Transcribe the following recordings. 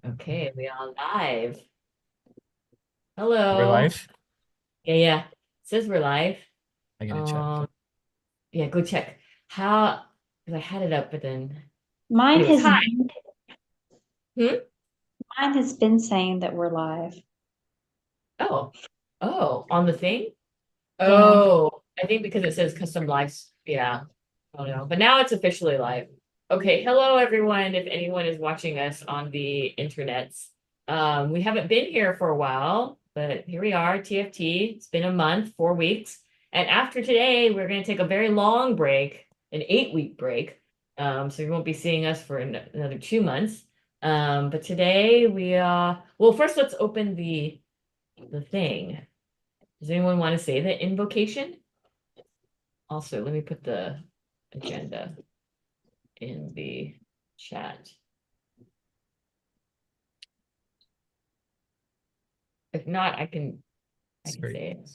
Okay, we are live. We're Hello. live. Yeah. It says we're live. I'm gonna check. Um, yeah, go check. How, because I had it up, but then Mine anyways, has hi. been, Hmm? mine has been saying that we're live. Oh, oh, on the thing? Yeah. Oh, I think because it says custom lives. Yeah. Oh no. But now it's officially live. Okay, hello everyone. If anyone is watching us on the internets. We haven't been here for a while, but here we are, TFT. It's been a month, 4 weeks. And after today, we're going to take a very long break, an 8 week break. So you won't be seeing us for another 2 months. But today well, first let's open the thing. Does anyone want to say the invocation? Also, let me put the agenda in the chat. If not, I can Sorry. say it.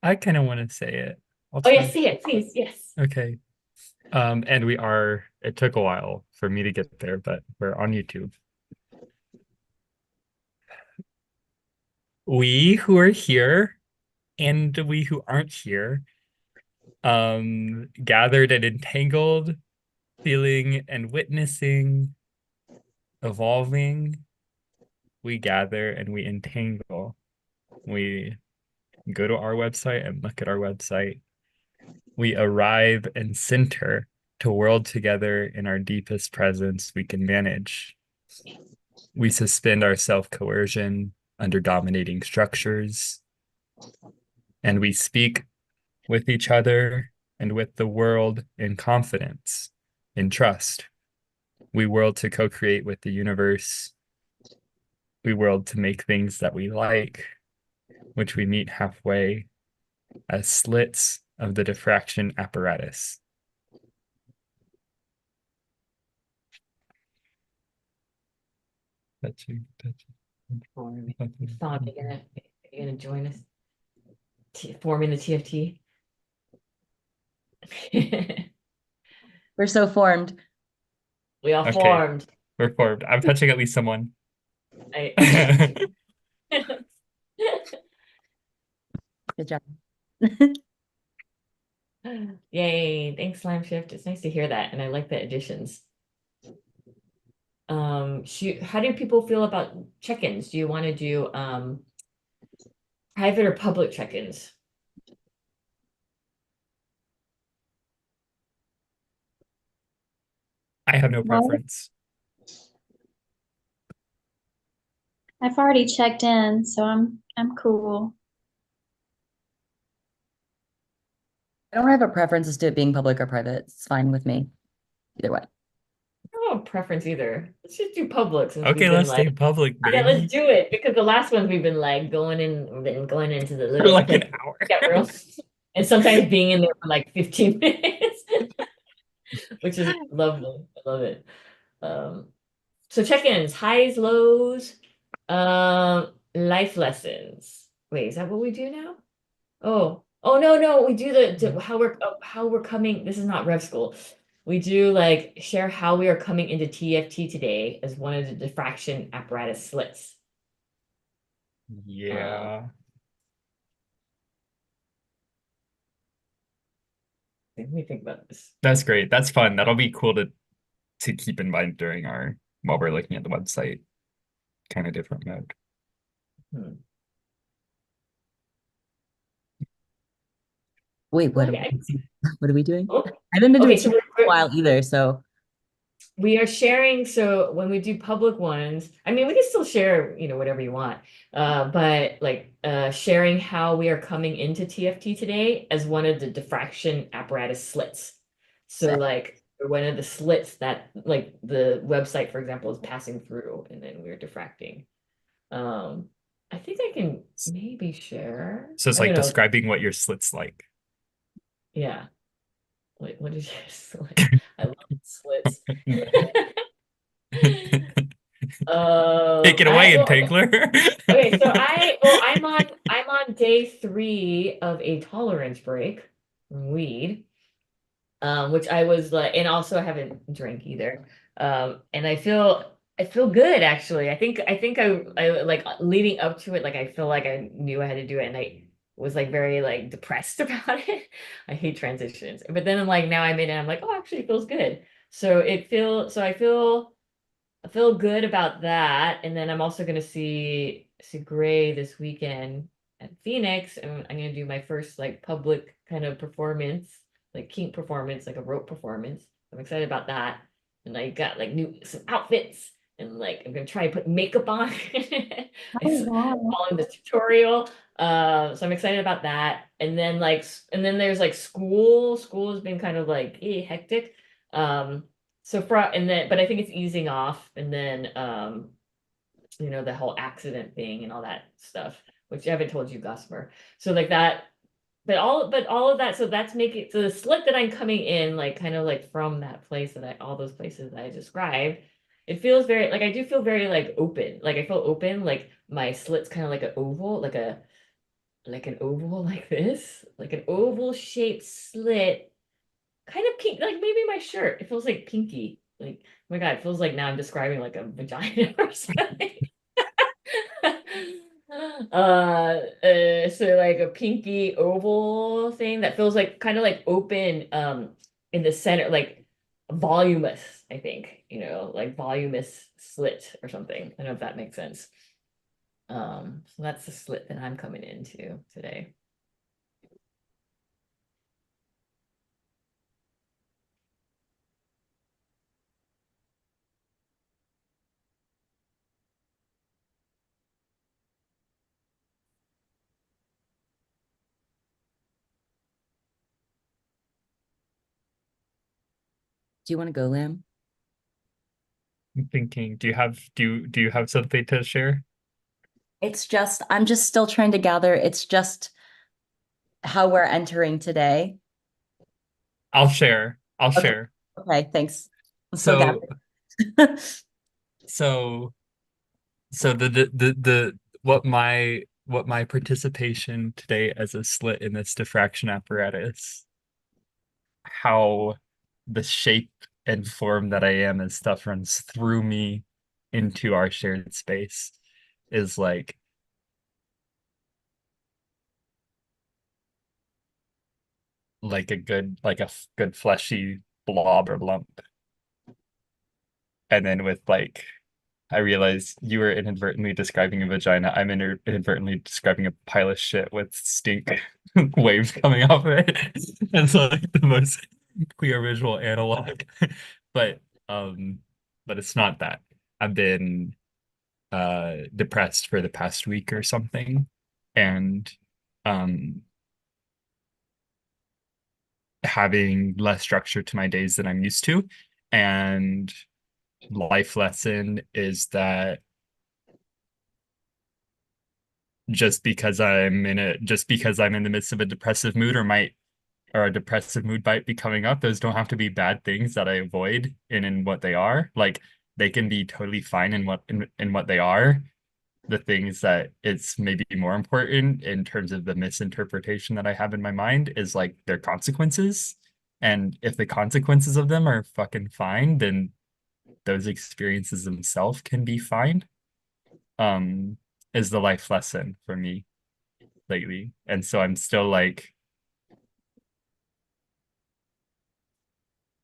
I kind of want to say it. I'll Oh yeah, try. say it, please. Yes. Okay. And it took a while for me to get there, but we're on YouTube. We who are here and we who aren't here, gathered and entangled, feeling and witnessing, evolving, we gather and we entangle. We go to our website and look at our website. We arrive and center to world together in our deepest presence we can manage. We suspend our self-coercion under dominating structures, and we speak with each other and with the world in confidence, in trust. We world to co-create with the universe. We world to make things that we like, which we meet halfway as slits of the diffraction apparatus. Touching. Forming. Thought you're gonna join us. Forming the TFT. We're so formed. We all Okay, formed. we're formed. I'm touching at least someone. I am too. Good job. Yay! Thanks, Slime Shift. It's nice to hear that, and I like the additions. How do people feel about check-ins? Do you want to do private or public check-ins? I have no Well, preference. I've already checked in, so I'm cool. I don't have a preference as to it being public or private. It's fine with me. Either way. I don't have a preference either. Let's just do public since we've Okay, been let's stay like, public, yeah, let's baby. do it because the last ones we've been like going into the For little like an like hour. chat room and sometimes being in there for like 15 minutes, which is lovely. I love it. Um, so check-ins, highs, lows, life lessons. Wait, is that what we do now? Oh no, we do how we're coming. This is not rev school. We do like share how we are coming into TFT today as one of the diffraction apparatus slits. Um, Yeah. Let me think about this. That's great. That's fun. That'll be cool to keep in mind during our while we're looking at the website. Kind of different mode. Hmm. Wait, Okay. what are we doing? Oh, I haven't been to a okay, so TV in a while either, so we are sharing. So when we do public ones, I mean, we can still share, whatever you want. But like sharing how we are coming into TFT today as one of the diffraction apparatus slits. So sick. like one of the slits that like the website, for example, is passing through and then we're diffracting. Um, I think I can maybe share. So it's I don't like know. describing what your slit's like. Yeah. Wait, what is your slit? I love slits. Take it I away, well, okay. Entangler. Okay, so I'm on day 3 of a tolerance break from weed, which I was like, and also I haven't drank either. And I feel good actually. I like leading up to it, like I feel like I knew I had to do it, and I was like very like depressed about it. I hate transitions. But then I'm like now I'm in it, I'm like, oh, actually it feels good. I feel good about that. And then I'm also gonna see Gray this weekend at Phoenix, and I'm gonna do my first like public kind of performance, like kink performance, like a rope performance. I'm excited about that. And I got like some outfits, and like I'm gonna try and put makeup on. I Oh, wow. following the tutorial. So I'm excited about that. And then and then there's like school. School has been kind of like hectic. Um, but I think it's easing off, and then the whole accident thing and all that stuff, which I haven't told you, Gossamer. So like that, but all of that, so that's making so the slit that I'm coming in, like kind of like from that place all those places that I described, it feels very like I do feel very like open. Like I feel open, like my slit's kind of like an oval, like an oval like this, like an oval shaped slit, kind of pink, like maybe my shirt. It feels like pinky. Like, oh my God, it feels like now I'm describing like a vagina or something. So like a pinky oval thing that feels like kind of like open in the center, like voluminous, I think, like voluminous slit or something. I don't know if that makes sense. So that's the slit that I'm coming into today. Do you want to go, Lamb? I'm thinking, do you have something to share? I'm just still trying to gather. It's just how we're entering today. I'll share. I'll Okay. share. Okay, thanks. I'm still So gathering. so so the what my participation today as a slit in this diffraction apparatus, how the shape and form that I am as stuff runs through me into our shared space is like a good fleshy blob or lump. And then with like I realized you were inadvertently describing a vagina. I'm inadvertently describing a pile of shit with stink waves coming off of it. It's like the most clear visual analog. But um but it's not that. I've been depressed for the past week or something. And um having less structure to my days than I'm used to. And life lesson is that just because I'm in the midst of a depressive mood or a depressive mood might be coming up, those don't have to be bad things that I avoid in what they are. Like they can be totally fine in what they are. The things that it's maybe more important in terms of the misinterpretation that I have in my mind is like their consequences. And if the consequences of them are fucking fine, then those experiences themselves can be fine. Um, is the life lesson for me lately. And so I'm still like,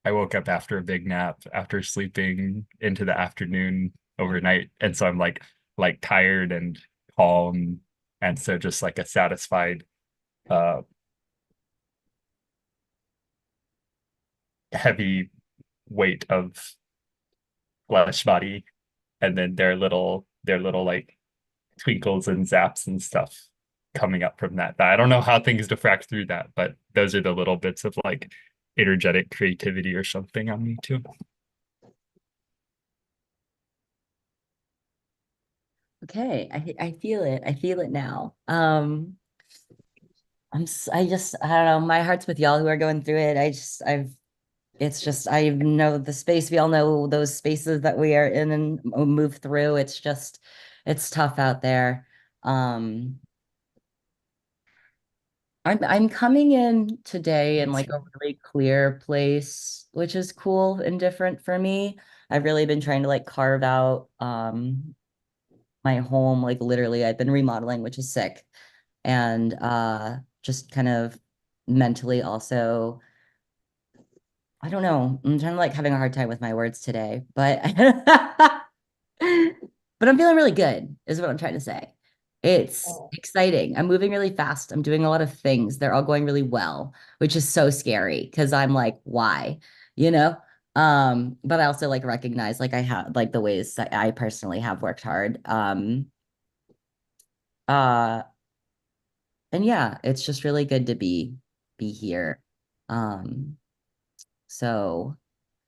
I woke up after a big nap after sleeping into the afternoon overnight. And so I'm like tired and calm. And so just like a satisfied, uh, heavy weight of flesh body. And then their little like twinkles and zaps and stuff coming up from that. I don't know how things diffract through that, but those are the little bits of like energetic creativity or something on me too. Okay, I feel it. I feel it now. I don't know. My heart's with y'all who are going through it. It's just, I know the space. We all know those spaces that we are in and move through. It's tough out there. I'm coming in today in like a really clear place, which is cool and different for me. I've really been trying to like carve out my home. Like literally, I've been remodeling, which is sick. And just kind of mentally also, I don't know. I'm kind of like having a hard time with my words today, but but I'm feeling really good, is what I'm trying to say. It's Oh. exciting. I'm moving really fast. I'm doing a lot of things. They're all going really well, which is so scary because I'm like, why? You know? But I also like recognize like I have like the ways that I personally have worked hard. Uh and yeah, it's just really good to be here. Um so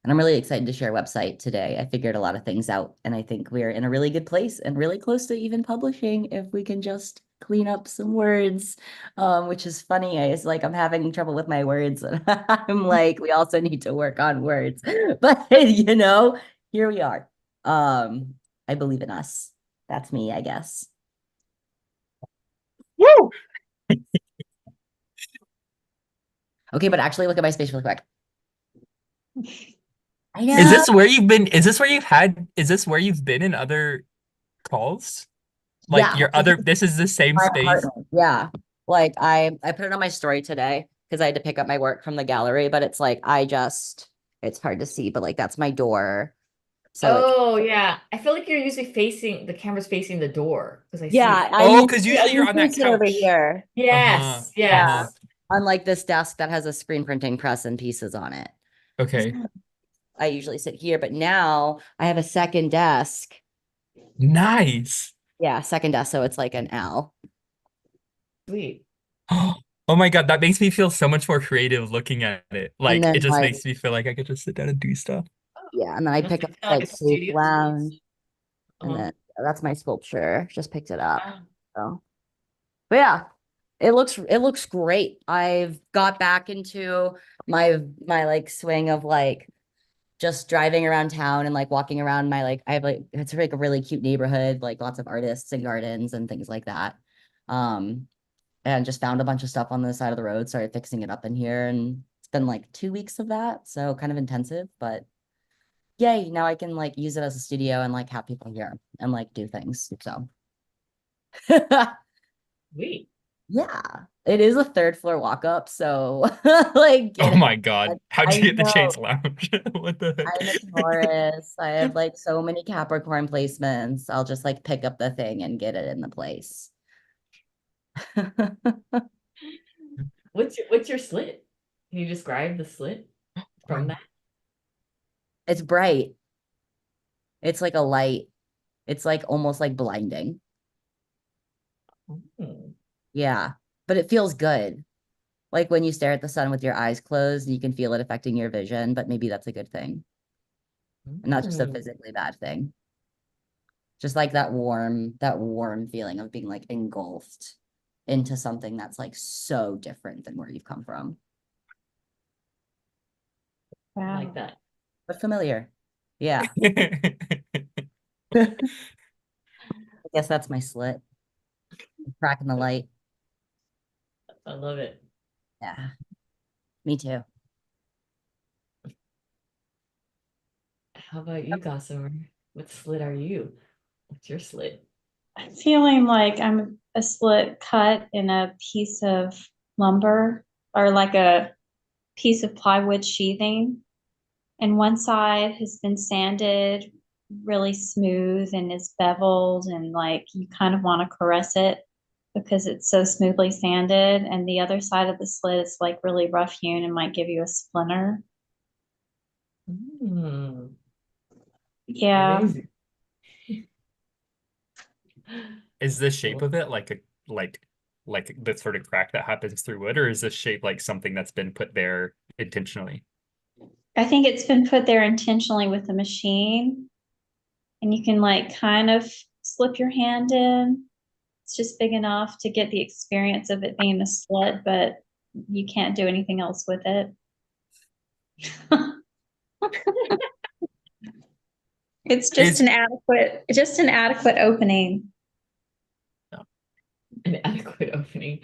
and I'm really excited to share a website today. I figured a lot of things out, and I think we're in a really good place and really close to even publishing if we can just clean up some words, which is funny. It's like I'm having trouble with my words, and I'm like, we also need to work on words. But here we are. I believe in us. That's me, I guess. Woo! Okay, but actually look at my space really quick. I know. Is this where you've been? Is this where you've been in other calls? Like Yeah. your other, this is the same My space. apartment. Yeah. Like I put it on my story today because I had to pick up my work from the gallery, but it's like it's hard to see, but like that's my door. So Oh yeah. I feel like you're usually the camera's facing the door because I see yeah, it. Oh, because usually I you're on that sit over couch. here. Yes, Yeah. yes. On like this desk that has a screen printing press and pieces on it. Okay. I usually sit here, but now I have a second desk. Nice. Yeah, second desk, so it's like an L. Sweet. Oh my God, that makes me feel so much more creative looking at it. And Like then it just like makes me feel like I could just sit down and do stuff. yeah, and then I Must pick be up kinda like like a Safe studio space. Lounge, and Uh-huh. then that's my sculpture. Just picked it up. Wow. So, but yeah, it looks great. I've got back into my like swing of like just driving around town and like walking around my like I have like it's like a really cute neighborhood, like lots of artists and gardens and things like that. And just found a bunch of stuff on the side of the road, started fixing it up in here, and it's been like 2 weeks of that, so kind of intensive, but yay, now I can like use it as a studio and like have people here and like do things. So Sweet. yeah, it is a third floor walk up. So like Oh get my God. How'd I you get the know Shades Lounge? What the I'm a heck? Taurus. I have like so many Capricorn placements. I'll just like pick up the thing and get it in the place. What's your slit? Can you describe the slit from that? It's bright. It's like a light. It's like almost like blinding. Hmm. Yeah, but it feels good. Like when you stare at the sun with your eyes closed, you can feel it affecting your vision, but maybe that's a good thing and not just a Hmm. physically bad thing. Just like that warm feeling of being like engulfed into something that's like so different than where you've come from, I Wow. like that. but familiar. Yeah, I guess that's my slit. Cracking the light. I love it. Yeah, me too. How about you, Gossamer? What slit are you? What's your slit? I'm feeling like I'm a slit cut in a piece of lumber or like a piece of plywood sheathing. And one side has been sanded really smooth and is beveled, and like you kind of want to caress it because it's so smoothly sanded. And the other side of the slit is like really rough hewn and might give you a splinter. Hmm. Yeah. Amazing. Is the shape of it like like the sort of crack that happens through wood, or is this shape like something that's been put there intentionally? I think it's been put there intentionally with the machine, and you can like kind of slip your hand in. It's just big enough to get the experience of it being a slit, but you can't do anything else with it. It's Is just an adequate opening. An adequate opening.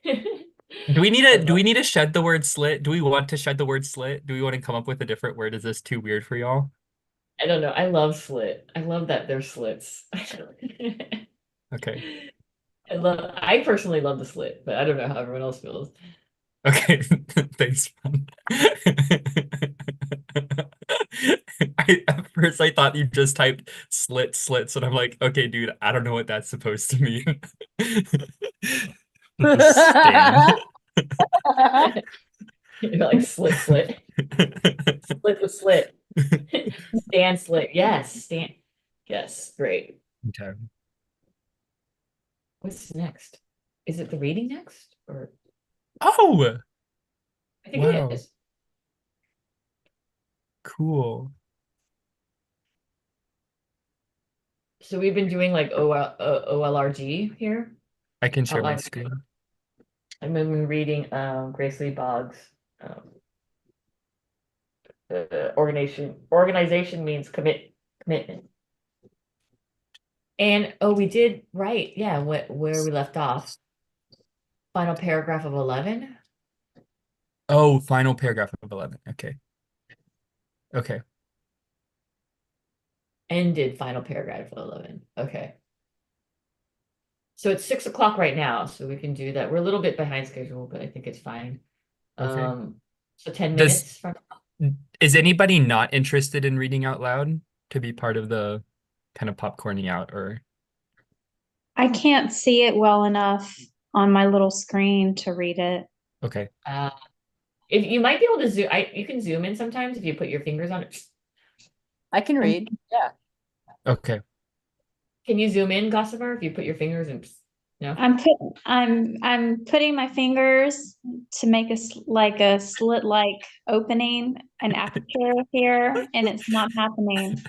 do we need to shed the word slit? Do we want to shed the word slit? Do we want to come up with a different word? Is this too weird for y'all? I don't know. I love slit. I love that they're slits. Okay. I personally love the slit, but I don't know how everyone else feels. Okay. Thanks, man. At first I thought you just typed slits, and I'm like, okay, dude, I don't know what that's supposed to mean. Stan. You're like slit. Slit with slit. Stan slit. Yes, Stan. Yes, great. Okay. What's next? Is it the reading next? Or Oh, I think wow. it is. Cool. So we've been doing like OLRG here. I can share my Outline. screen. I've been reading Grace Lee Boggs. Organization means commitment. And we did right, yeah, where we left off. Final paragraph of 11. Oh, final paragraph of 11. Okay. Okay. Ended final paragraph of 11. Okay. So it's 6 o'clock right now, so we can do that. We're a little bit behind schedule, but I think it's fine. Okay. So 10 Does- minutes from Is anybody not interested in reading out loud to be part of the kind of popcorning out, or I can't see it well enough on my little screen to read it. okay. if you might be able to zoom, you can zoom in sometimes if you put your fingers on it. I can read. Yeah. Okay. Can you zoom in, Gossamer, if you put your fingers in? No. I'm putting my fingers to make a slit-like opening, an aperture here, and it's not happening.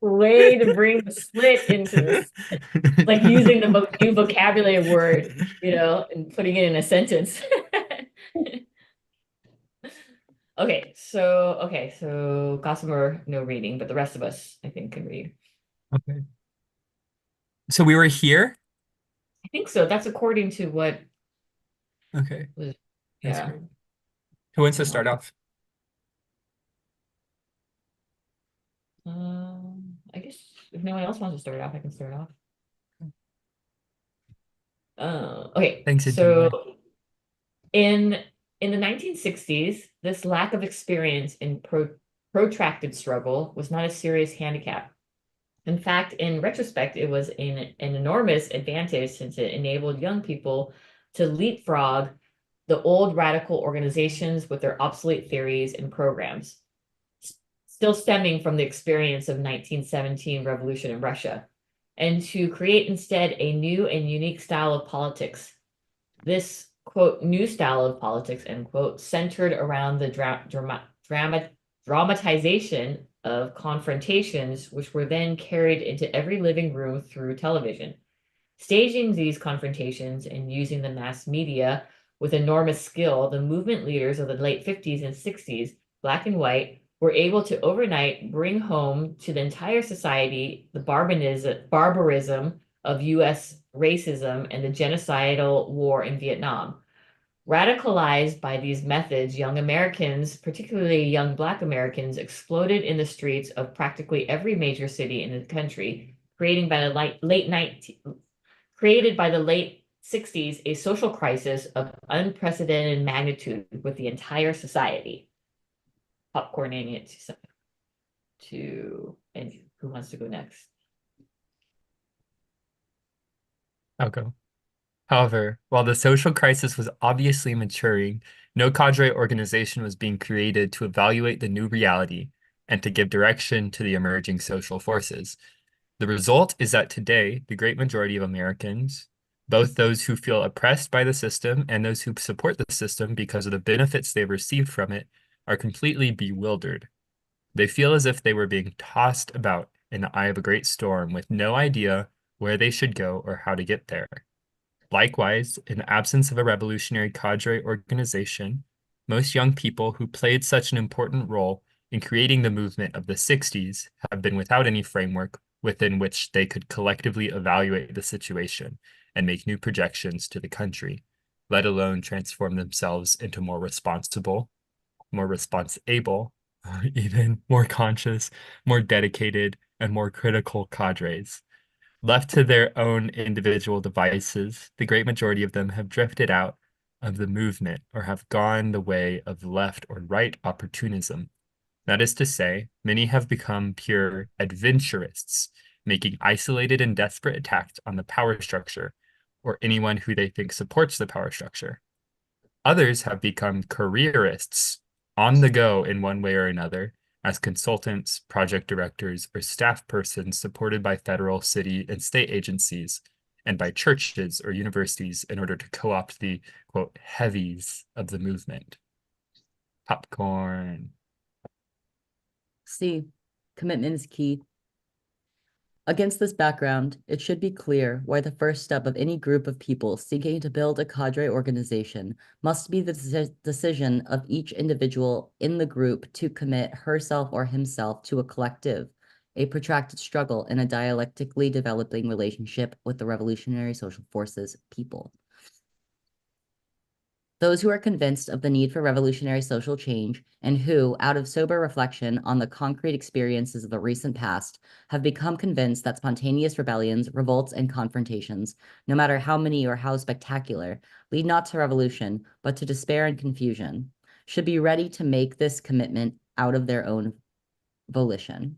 Way to bring the slit into this, like using the new vocabulary word, and putting it in a sentence. So Gossamer, no reading, but the rest of us, I think, can read. Okay. So we were here? I think so. That's according to what Okay. was, That's yeah. great. Who wants to start off? I guess if no one else wants to start off, I can start off. Okay. Thanks, So Entangler. in the 1960s, this lack of experience in protracted struggle was not a serious handicap. In fact, in retrospect, it was an enormous advantage since it enabled young people to leapfrog the old radical organizations with their obsolete theories and programs, still stemming from the experience of 1917 revolution in Russia, and to create instead a new and unique style of politics. This, quote, new style of politics, end quote, centered around the dramatization of confrontations, which were then carried into every living room through television. Staging these confrontations and using the mass media with enormous skill, the movement leaders of the late 50s and 60s, black and white, were able to overnight bring home to the entire society the barbarism of US racism and the genocidal war in Vietnam. Radicalized by these methods, young Americans, particularly young Black Americans, exploded in the streets of practically every major city in the country, created by the late 60s a social crisis of unprecedented magnitude with the entire society. Popcorning it and who wants to go next? I'll go. However, while the social crisis was obviously maturing, no cadre organization was being created to evaluate the new reality and to give direction to the emerging social forces. The result is that today, the great majority of Americans, both those who feel oppressed by the system and those who support the system because of the benefits they've received from it, are completely bewildered. They feel as if they were being tossed about in the eye of a great storm with no idea where they should go or how to get there. Likewise, in the absence of a revolutionary cadre organization, most young people who played such an important role in creating the movement of the 60s have been without any framework within which they could collectively evaluate the situation and make new projections to the country, let alone transform themselves into more responsible, more responsible, even more conscious, more dedicated, and more critical cadres. Left to their own individual devices, the great majority of them have drifted out of the movement or have gone the way of left or right opportunism. That is to say, many have become pure adventurists, making isolated and desperate attacks on the power structure or anyone who they think supports the power structure. Others have become careerists, on the go in one way or another, as consultants, project directors, or staff persons supported by federal, city, and state agencies, and by churches or universities in order to co-opt the, quote, heavies of the movement. Popcorn. C. Commitment is key. Against this background, it should be clear why the first step of any group of people seeking to build a cadre organization must be the decision of each individual in the group to commit herself or himself to a collective, a protracted struggle in a dialectically developing relationship with the revolutionary social forces people. Those who are convinced of the need for revolutionary social change and who, out of sober reflection on the concrete experiences of the recent past, have become convinced that spontaneous rebellions, revolts, and confrontations, no matter how many or how spectacular, lead not to revolution, but to despair and confusion, should be ready to make this commitment out of their own volition.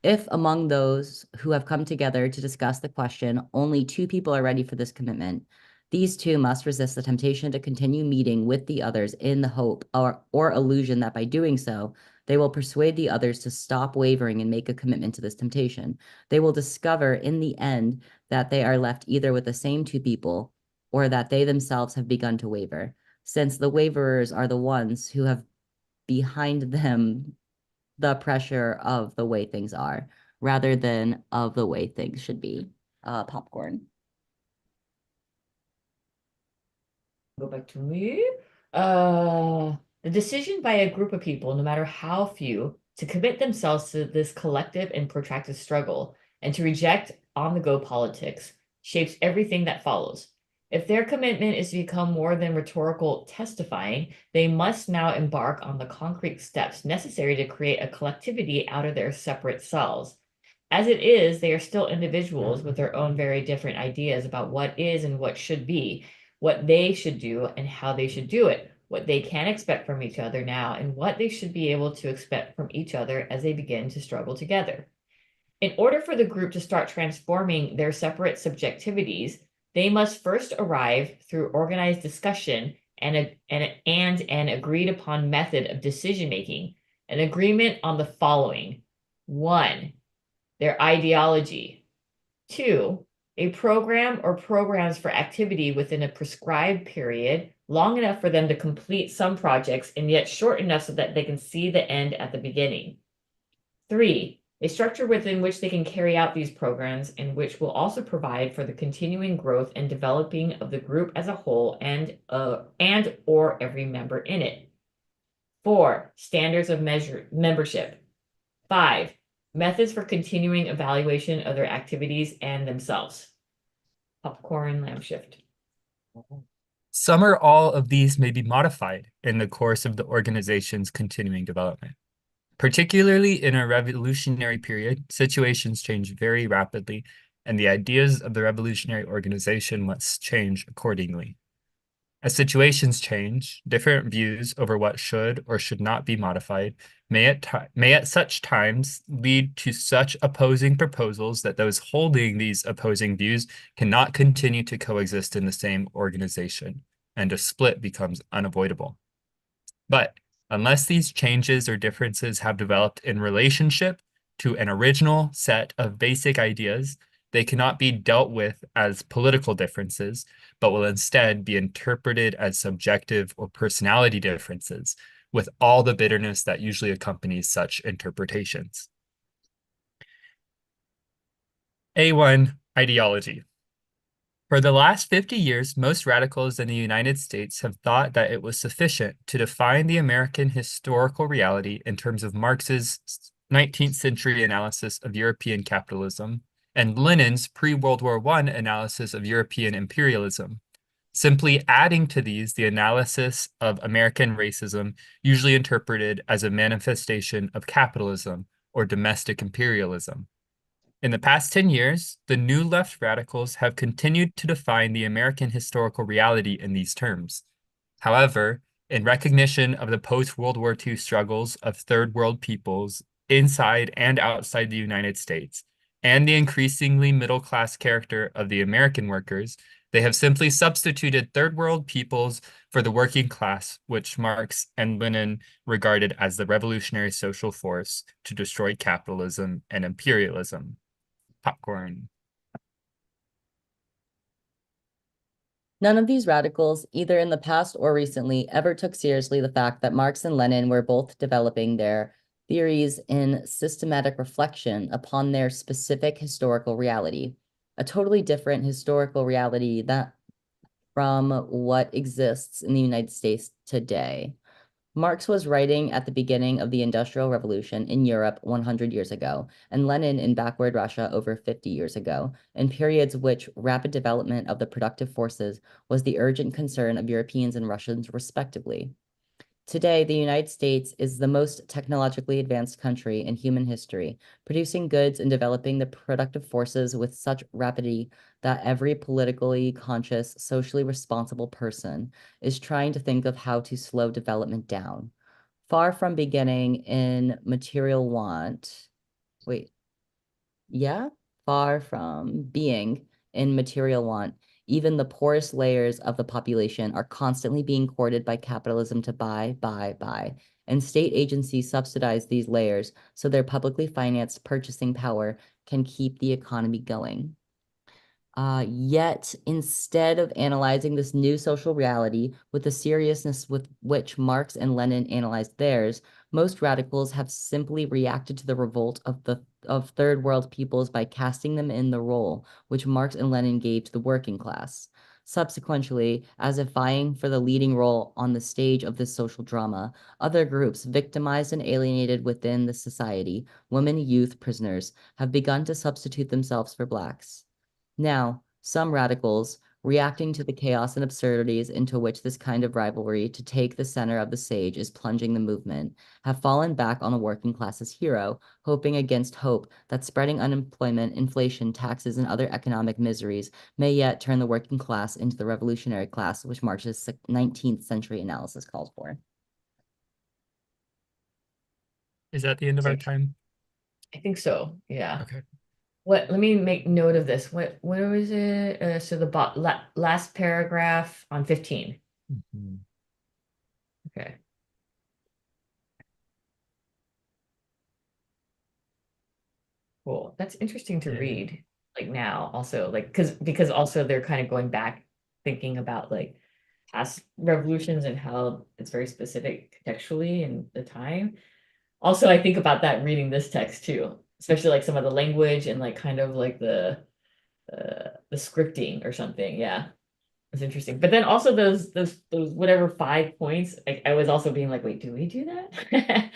If among those who have come together to discuss the question, only 2 people are ready for this commitment, these 2 must resist the temptation to continue meeting with the others in the hope or illusion that by doing so, they will persuade the others to stop wavering and make a commitment to this temptation. They will discover in the end that they are left either with the same 2 people or that they themselves have begun to waver, since the waverers are the ones who have behind them the pressure of the way things are rather than of the way things should be. Popcorn. Go back to me. The decision by a group of people, no matter how few, to commit themselves to this collective and protracted struggle and to reject on-the-go politics shapes everything that follows. If their commitment is to become more than rhetorical testifying, they must now embark on the concrete steps necessary to create a collectivity out of their separate selves. As it is, they are still individuals with their own very different ideas about what is and what should be, what they should do and how they should do it, what they can expect from each other now, and what they should be able to expect from each other as they begin to struggle together. In order for the group to start transforming their separate subjectivities, they must first arrive through organized discussion and an agreed upon method of decision making, an agreement on the following: 1, their ideology; 2, a program or programs for activity within a prescribed period, long enough for them to complete some projects and yet short enough so that they can see the end at the beginning. 3, a structure within which they can carry out these programs and which will also provide for the continuing growth and developing of the group as a whole and or every member in it. 4, standards of membership. 5, methods for continuing evaluation of their activities and themselves. Popcorn lamp shift. Some or all of these may be modified in the course of the organization's continuing development. Particularly in a revolutionary period, situations change very rapidly, and the ideas of the revolutionary organization must change accordingly. As situations change, different views over what should or should not be modified may at such times lead to such opposing proposals that those holding these opposing views cannot continue to coexist in the same organization, and a split becomes unavoidable. But unless these changes or differences have developed in relationship to an original set of basic ideas, they cannot be dealt with as political differences, but will instead be interpreted as subjective or personality differences, with all the bitterness that usually accompanies such interpretations. A1, ideology. For the last 50 years, most radicals in the United States have thought that it was sufficient to define the American historical reality in terms of Marx's 19th century analysis of European capitalism and Lenin's pre-World War I analysis of European imperialism. simply adding to these the analysis of American racism, usually interpreted as a manifestation of capitalism or domestic imperialism. In the past 10 years, the new left radicals have continued to define the American historical reality in these terms. However, in recognition of the post-World War II struggles of third world peoples inside and outside the United States, and the increasingly middle-class character of the American workers, they have simply substituted third world peoples for the working class, which Marx and Lenin regarded as the revolutionary social force to destroy capitalism and imperialism. Popcorn. None of these radicals, either in the past or recently, ever took seriously the fact that Marx and Lenin were both developing their theories in systematic reflection upon their specific historical reality, a totally different historical reality from what exists in the United States today. Marx was writing at the beginning of the Industrial Revolution in Europe 100 years ago, and Lenin in backward Russia over 50 years ago, in periods which rapid development of the productive forces was the urgent concern of Europeans and Russians respectively. Today, the United States is the most technologically advanced country in human history, producing goods and developing the productive forces with such rapidity that every politically conscious, socially responsible person is trying to think of how to slow development down. Far from beginning in material want, far from being in material want, even the poorest layers of the population are constantly being courted by capitalism to buy, and state agencies subsidize these layers so their publicly financed purchasing power can keep the economy going. Yet, instead of analyzing this new social reality with the seriousness with which Marx and Lenin analyzed theirs, most radicals have simply reacted to the revolt of third world peoples by casting them in the role which Marx and Lenin gave to the working class. Subsequently, as if vying for the leading role on the stage of this social drama, other groups victimized and alienated within the society, women, youth, prisoners, have begun to substitute themselves for blacks. Now, some radicals, reacting to the chaos and absurdities into which this kind of rivalry to take the center of the stage is plunging the movement, have fallen back on the working class's hero, hoping against hope that spreading unemployment, inflation, taxes, and other economic miseries may yet turn the working class into the revolutionary class, which Marx's 19th century analysis calls for. Is that the end of our time? I think so. Yeah. Okay. Let me make note of this. What was it? So the last paragraph on 15. Mhm. Okay. Cool. That's interesting to Yeah. read, like now also, like because also they're kind of going back thinking about like past revolutions and how it's very specific contextually in the time. Also, I think about that reading this text too, especially like some of the language and like kind of like the scripting or something. Yeah, it's interesting. But then also those whatever 5 points, I was also being like, wait, do we do that?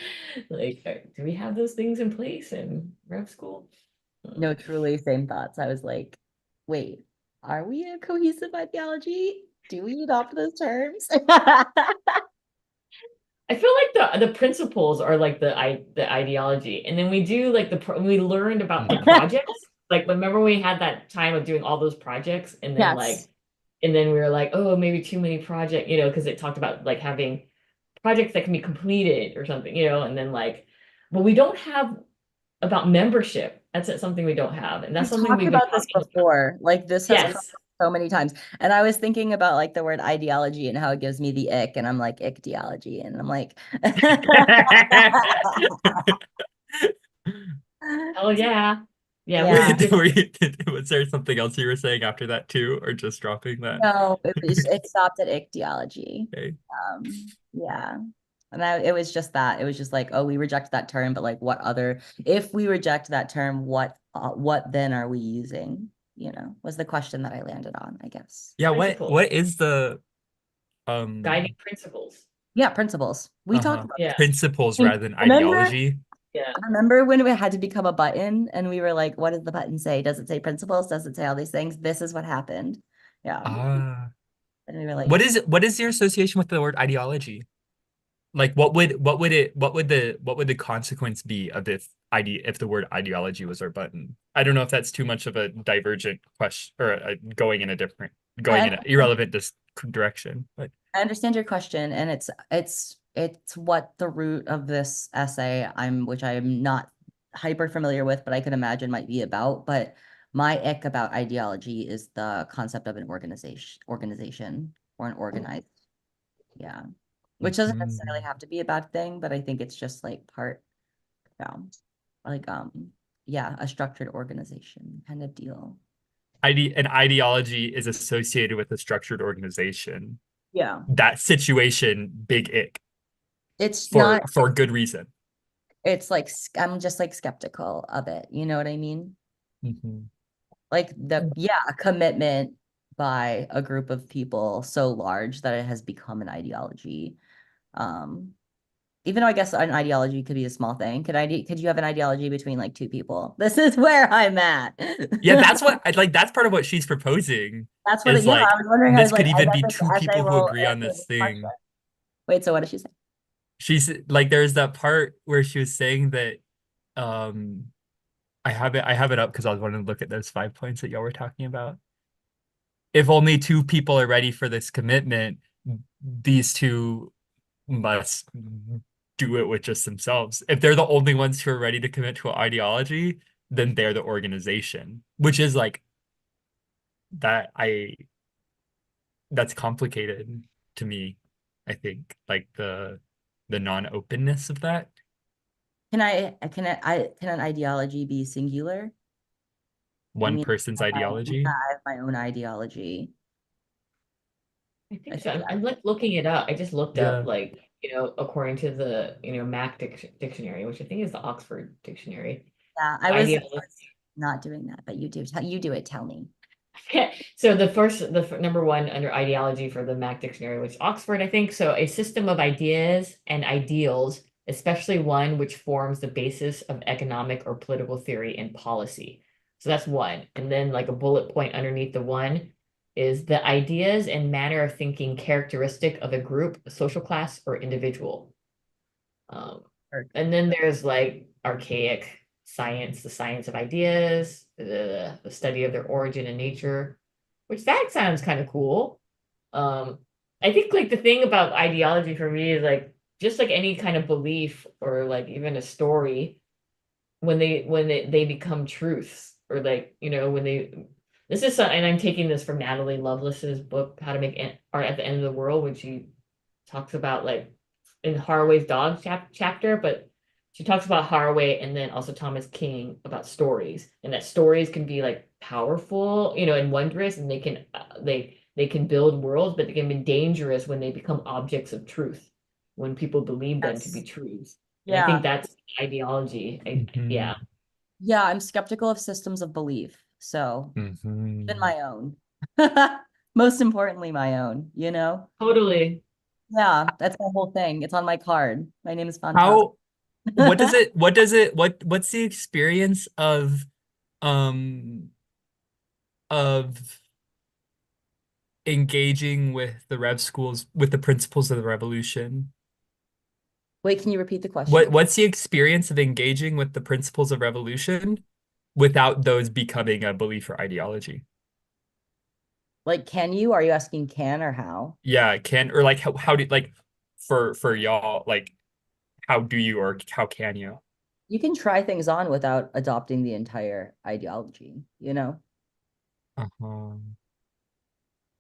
Like, do we have those things in place in rev school? No, truly, same thoughts. I was like, wait, are we a cohesive ideology? Do we adopt those terms? I feel like the principles are like the ideology, and then we do like we learned about the projects. Like remember we had that time of doing all those projects, and then Yes. and then we were like, oh, maybe too many projects, because it talked about like having projects that can be completed or something, and then like, but we don't have about membership. That's something we don't have, and that's We've something talked we've been about this talking about. before. Like this has come Yes. up so many times. And I was thinking about like the word ideology and how it gives me the ick. And I'm like, ichthyology. And I'm like, Hell yeah. Yeah, Yeah. we're the different. Was there something else you were saying after that too, or just dropping that? No, it stopped at ichthyology. Okay. Yeah. And it was just that. It was just like, oh, we reject that term, but like if we reject that term, what then are we using? Was the question that I landed on, I guess. Yeah, Principles. what is the Guiding principles. Yeah, principles. We talked about Yeah. principles And rather than remember- ideology. Yeah. Remember when it had to become a button and we were like, what does the button say? Does it say principles? Does it say all these things? This is what happened. Yeah. I don't even like. What is your association with the word ideology? Like what would the consequence be of if the word ideology was our button? I don't know if that's too much of a divergent question or going in an irrelevant direction. But I understand your question, and it's what the root of this essay, which I am not hyper familiar with, but I could imagine might be about. But my ick about ideology is the concept of an organization or an organized, yeah, which doesn't necessarily have to be a bad thing, but I think it's just like part, yeah, like yeah, a structured organization kind of deal. An ideology is associated with a structured organization. Yeah, That situation, big ick. it's not. For good reason. It's like I'm just like skeptical of it. You know what I mean? Like a commitment by a group of people so large that it has become an ideology. Even though I guess an ideology could be a small thing. Could you have an ideology between like two people? This is where I'm at. Yeah, that's what that's part of what she's proposing. That's what is like, I was wondering. This could I even bet be this two essay people who will agree on answer this question. thing. Wait, so what did she say? She's like, there's that part where she was saying that I have it up because I was wanting to look at those 5 points that y'all were talking about. If only two people are ready for this commitment, these two must do it with just themselves. If they're the only ones who are ready to commit to an ideology, then they're the organization, which is like that's complicated to me. I think like the non-openness of that. Can an ideology be singular? One person's ideology. I have my own ideology. I think so. I'm like looking it up. I just looked up like, according to the, Mac dictionary, which I think is the Oxford dictionary. Yeah, I was not doing that, but you do. You do it. Tell me. So the number one under ideology for the Mac dictionary, which Oxford, I think. So a system of ideas and ideals, especially one which forms the basis of economic or political theory and policy. So that's one. And then like a bullet point underneath the one is the ideas and manner of thinking characteristic of a group, social class, or individual. And then there's like archaic science, the science of ideas, the study of their origin and nature, which that sounds kind of cool. I think like the thing about ideology for me is like just like any kind of belief or like even a story, when they become truths, or like this is and I'm taking this from Natalie Lovelace's book How to Make Art at the End of the World, when she talks about like in Haraway's dog chapter, but she talks about Haraway and then also Thomas King about stories, and that stories can be like powerful, and wondrous, and they can build worlds, but they can be dangerous when they become objects of truth, when people believe them to be truths. Yeah. I think that's ideology. Yeah. Yeah, I'm skeptical of systems of belief. So even my own. Most importantly, my own, Totally. Yeah, that's the whole thing. It's on my card. My name is Fantastic. What's the experience of engaging with the Rev schools with the principles of the revolution? Wait, can you repeat the question? What's the experience of engaging with the principles of revolution without those becoming a belief or ideology? Like, can you? Are you asking can or how? Yeah, can, or like how do, like for y'all, like how do you, or how can you? You can try things on without adopting the entire ideology, I mean,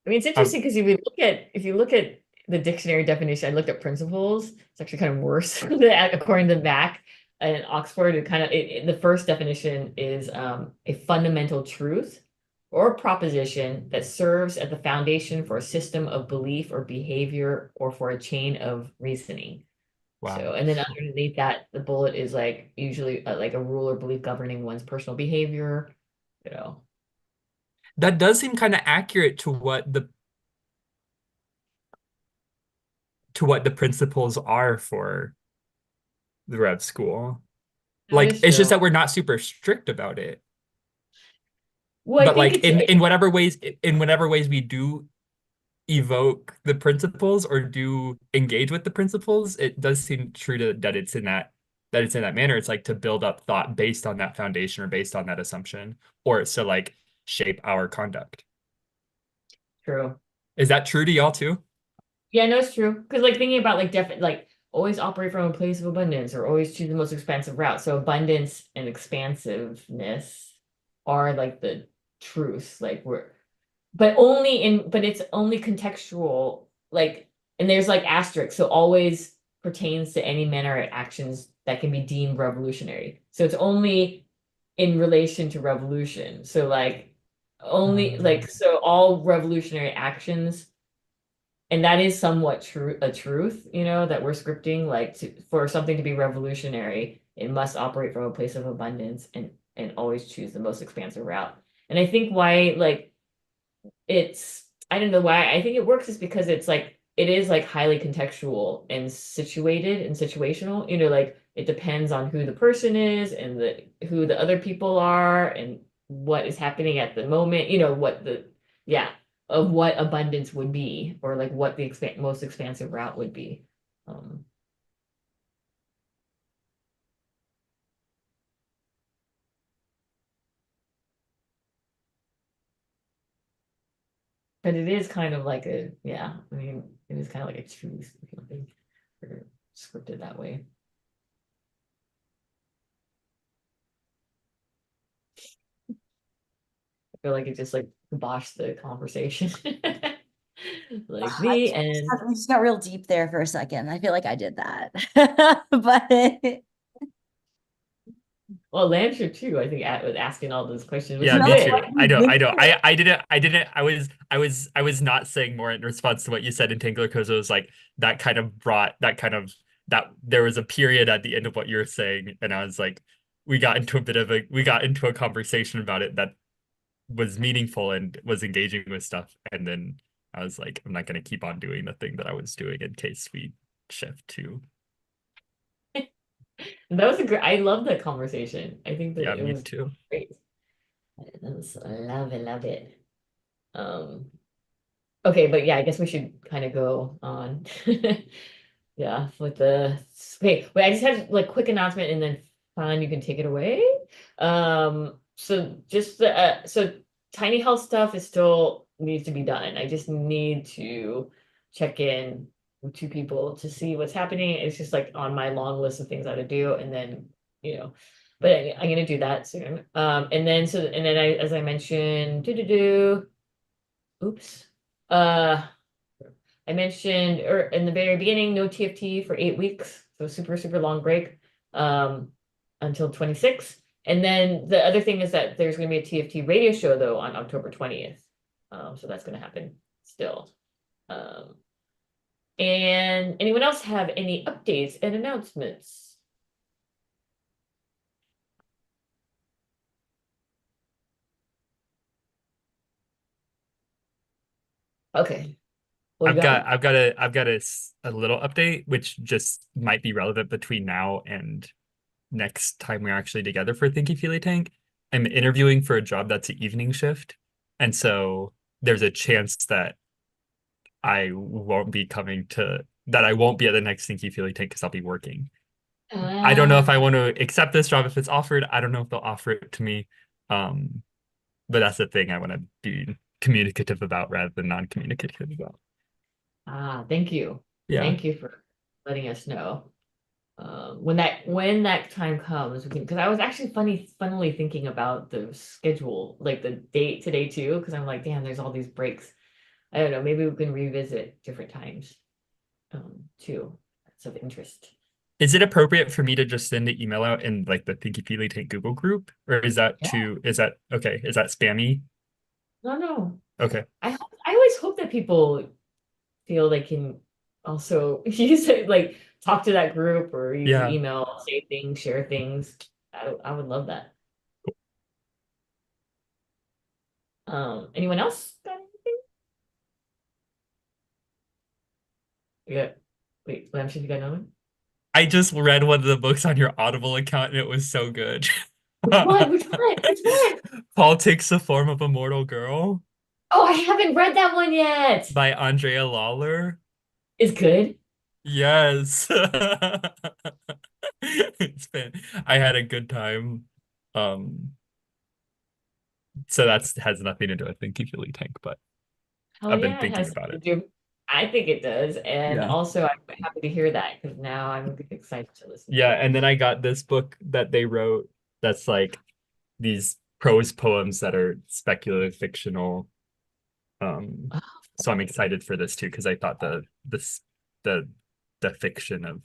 it's interesting because if you look at the dictionary definition, I looked at principles. It's actually kind of worse according to Mac and Oxford. The first definition is a fundamental truth or proposition that serves as the foundation for a system of belief or behavior, or for a chain of reasoning. Wow. So, and then underneath that, the bullet is like usually like a rule or belief governing one's personal behavior. That does seem kind of accurate to what the principles are for the Rev school. Like, it's just that we're not super strict about it. Well, but like in whatever ways we do evoke the principles or do engage with the principles, it does seem true that it's in that manner. It's like to build up thought based on that foundation or based on that assumption, or it's to like shape our conduct. True. Is that true to y'all too? Yeah, no, it's true. Because like thinking about like always operate from a place of abundance or always choose the most expansive route. So abundance and expansiveness are like the truth. Like but it's only contextual, like, and there's like asterisks, so always pertains to any manner of actions that can be deemed revolutionary. So it's only in relation to revolution. So like only like so all revolutionary actions, and that is somewhat a truth, that we're scripting, like for something to be revolutionary, it must operate from a place of abundance and always choose the most expansive route. And I think why like I don't know why I think it works is because it is like highly contextual and situated and situational, like it depends on who the person is and who the other people are and what is happening at the moment, of what abundance would be, or like what the most expansive route would be. But it is kind of like it is kind of like a truth, or scripted that way. I feel like it just like botched the conversation. Like the end. We just got real deep there for a second. I feel like I did that. But well, Lancher too, I think, was asking all those questions. Yeah, me too. I know. I didn't. I was not saying more in response to what you said, Entangler, because it was like that kind of that there was a period at the end of what you were saying, and I was like, we got into a conversation about it that was meaningful and was engaging with stuff, and then I was like, I'm not going to keep on doing the thing that I was doing in case we shift to. That was I love that conversation. I think that it was too. Great. Love it. Okay, but yeah, I guess we should kind of go on. Yeah, with wait, I just have like quick announcement and then Fawn, you can take it away. So just so tinyhealth stuff is still needs to be done. I just need to check in with 2 people to see what's happening. It's just like on my long list of things I have to do, and then but I'm gonna do that soon. And then as I mentioned, oops. I mentioned in the very beginning, no TFT for 8 weeks, so super, super long break until 26. And then the other thing is that there's going to be a TFT radio show though on October 20th. So that's going to happen still. And anyone else have any updates and announcements? Okay. I've got a little update, which just might be relevant between now and next time we're actually together for Thinky Feely Tank. I'm interviewing for a job that's an evening shift, and so there's a chance that I won't be at the next Thinky Feely Tank because I'll be working. I don't know if I want to accept this job if it's offered. I don't know if they'll offer it to me. But that's the thing I want to be communicative about rather than non-communicative about. Thank you. Yeah. Thank you for letting us know. When that time comes, because I was actually funnily thinking about the schedule, like the date today too, because I'm like, damn, there's all these breaks. I don't know, maybe we can revisit different times too. That's of interest. Is it appropriate for me to just send an email out in like the Thinky Feely Tank Google group, or is that okay? Is that spammy? No. Okay. I always hope that people feel they can also use it, like talk to that group or use email, say things, share things. I would love that. Anyone else got anything? Yeah. Wait, Lamshin, you got another one? I just read one of the books on your Audible account and it was so good. Which one? Paul Takes the Form of a Mortal Girl. Oh, I haven't read that one yet. by Andrea Lawler. It's good. Yes. I had a good time. So that's has nothing to do with Thinky Philly Tank, but Oh I've been yeah, it thinking has about to it. do. I think it does, and Yeah. also I'm happy to hear that because now I'm excited to listen. Yeah, to it. and then I got this book that they wrote that's like these prose poems that are speculative fictional. Oh, So I'm excited for this too because I thought the the fiction of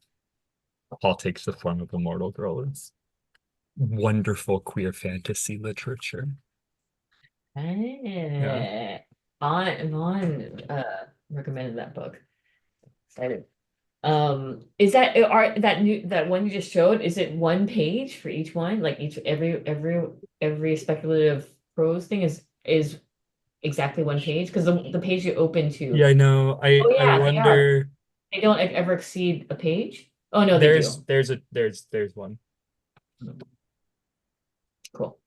Paul Takes the Form of a Mortal Girl is wonderful queer fantasy literature. Yeah. Vaughn recommended that book. Excited. Is that one you just showed? Is it one page for each one? Like every speculative prose thing is exactly one page? Because the page you open to. Yeah, I know. Oh I yeah, they are. wonder They don't ever exceed a page. Oh no, they do. there's one. Cool.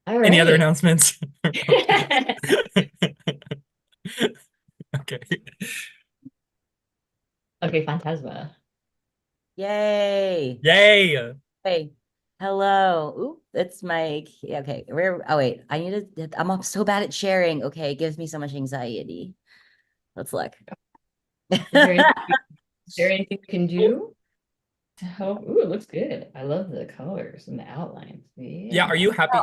All Any other right. announcements? Okay. Okay, Phantasma. Yay. Yay. Hey, hello. Ooh, it's my okay. Oh wait, I need to. I'm so bad at sharing. Okay, it gives me so much anxiety. Let's look. Is there anything, is there anything we can do to help? Ooh, it looks good. I love the colors and the outlines. Yeah, are you happy?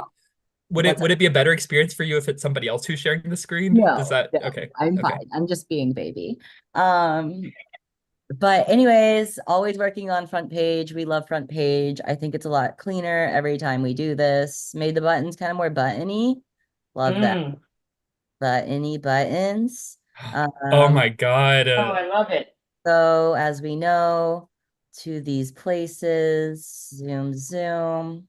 What's Would it be a better experience for you if it's somebody else who's sharing the screen? Does No, that no, okay. I'm Okay. fine. I'm just being baby. But anyways, always working on front page. We love front page. I think it's a lot cleaner every time we do this. Made the buttons kind of more buttony. Love that. Mm. Buttony buttons. Oh my God. Oh, I love it. So as we know, to these places, zoom.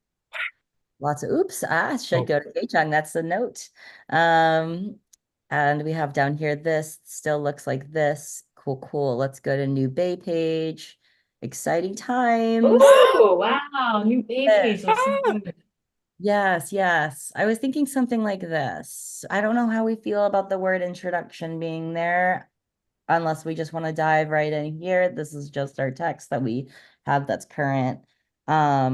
Lots of oops, should Oh. go to Keichung. That's the note. And we have down here, this still looks like this. Cool. Let's go to new Bay page. Exciting times. Oh, wow. New page. Looks so good. Yes. I was thinking something like this. I don't know how we feel about the word introduction being there, unless we just want to dive right in here. This is just our text that we have that's current. I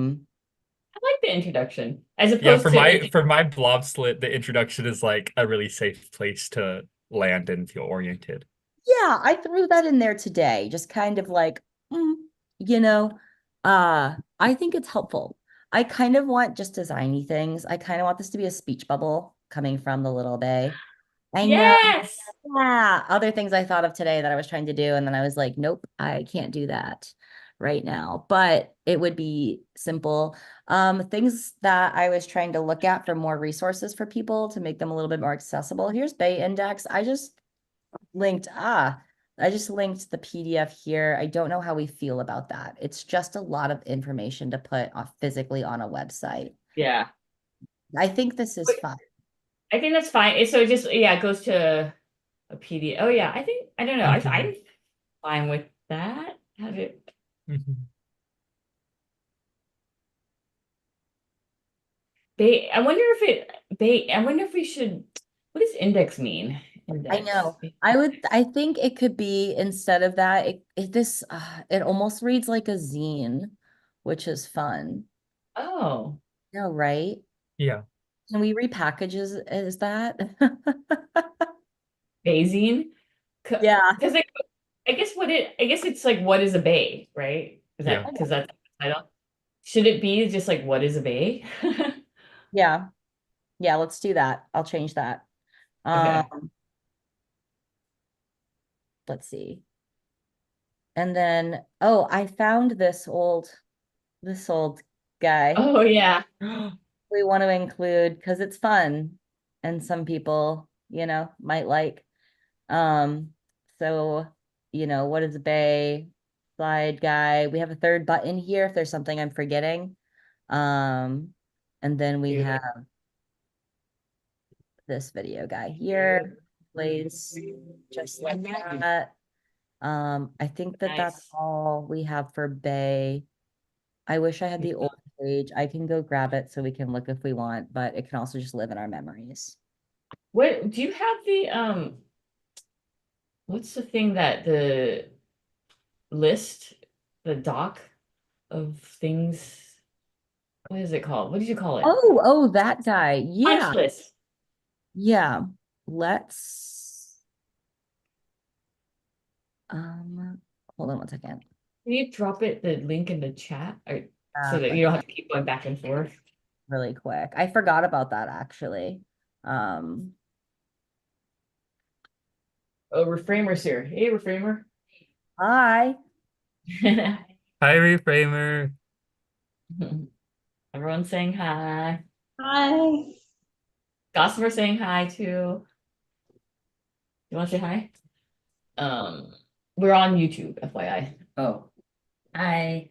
like the introduction as Yeah, opposed to for my blob slit, the introduction is like a really safe place to land and feel oriented. Yeah, I threw that in there today, just kind of like, you know, I think it's helpful. I kind of want just designy things. I kind of want this to be a speech bubble coming from the little bay. I know, yes. yeah, other things I thought of today that I was trying to do, and then I was like, nope, I can't do that right now. But it would be simple. Things that I was trying to look at for more resources for people to make them a little bit more accessible. Here's Bay Index. Linked, I just linked the PDF here. I don't know how we feel about that. It's just a lot of information to put physically on a website. Yeah. I think this is fine. I think that's fine. So it just it goes to a PDF. Oh yeah, I don't know. I'm fine with that. Have it. Mhm. I wonder if we should. What does index mean? I Index. know. I think it could be instead of that, it almost reads like a zine, which is fun. Oh, No, right? Yeah. Can we repackage is that? Bayesian. Yeah. Because I guess it's like what is a bay, right? Is Yeah. that because that's the title? Should it be just like what is a bay? Yeah. Yeah, let's do that. I'll change that. Okay. Let's see. And then, oh, I found this old guy Oh yeah. we want to include because it's fun and some people, might like. So, what is a bay slide guy? We have a third button here if there's something I'm forgetting. And then we Dude. have this video guy here, plays just like that. I think that's Nice. all we have for Bay. I wish I had the old page. I can go grab it so we can look if we want, but it can also just live in our memories. What do you have the what's the thing that the list, the doc of things? What is it called? What did you call it? Oh, that guy. Yeah. Punch list. Yeah. Let's hold on one second. Can you drop it, the link in the chat, or so that Like you don't have to keep going back and forth? really quick. I forgot about that actually. Oh, Reframer's here. Hey, Reframer. Hi. Hi, Reframer. Everyone's saying hi. Hi. Gossamer saying hi too. You want to say hi? We're on YouTube, FYI. Oh. Hi.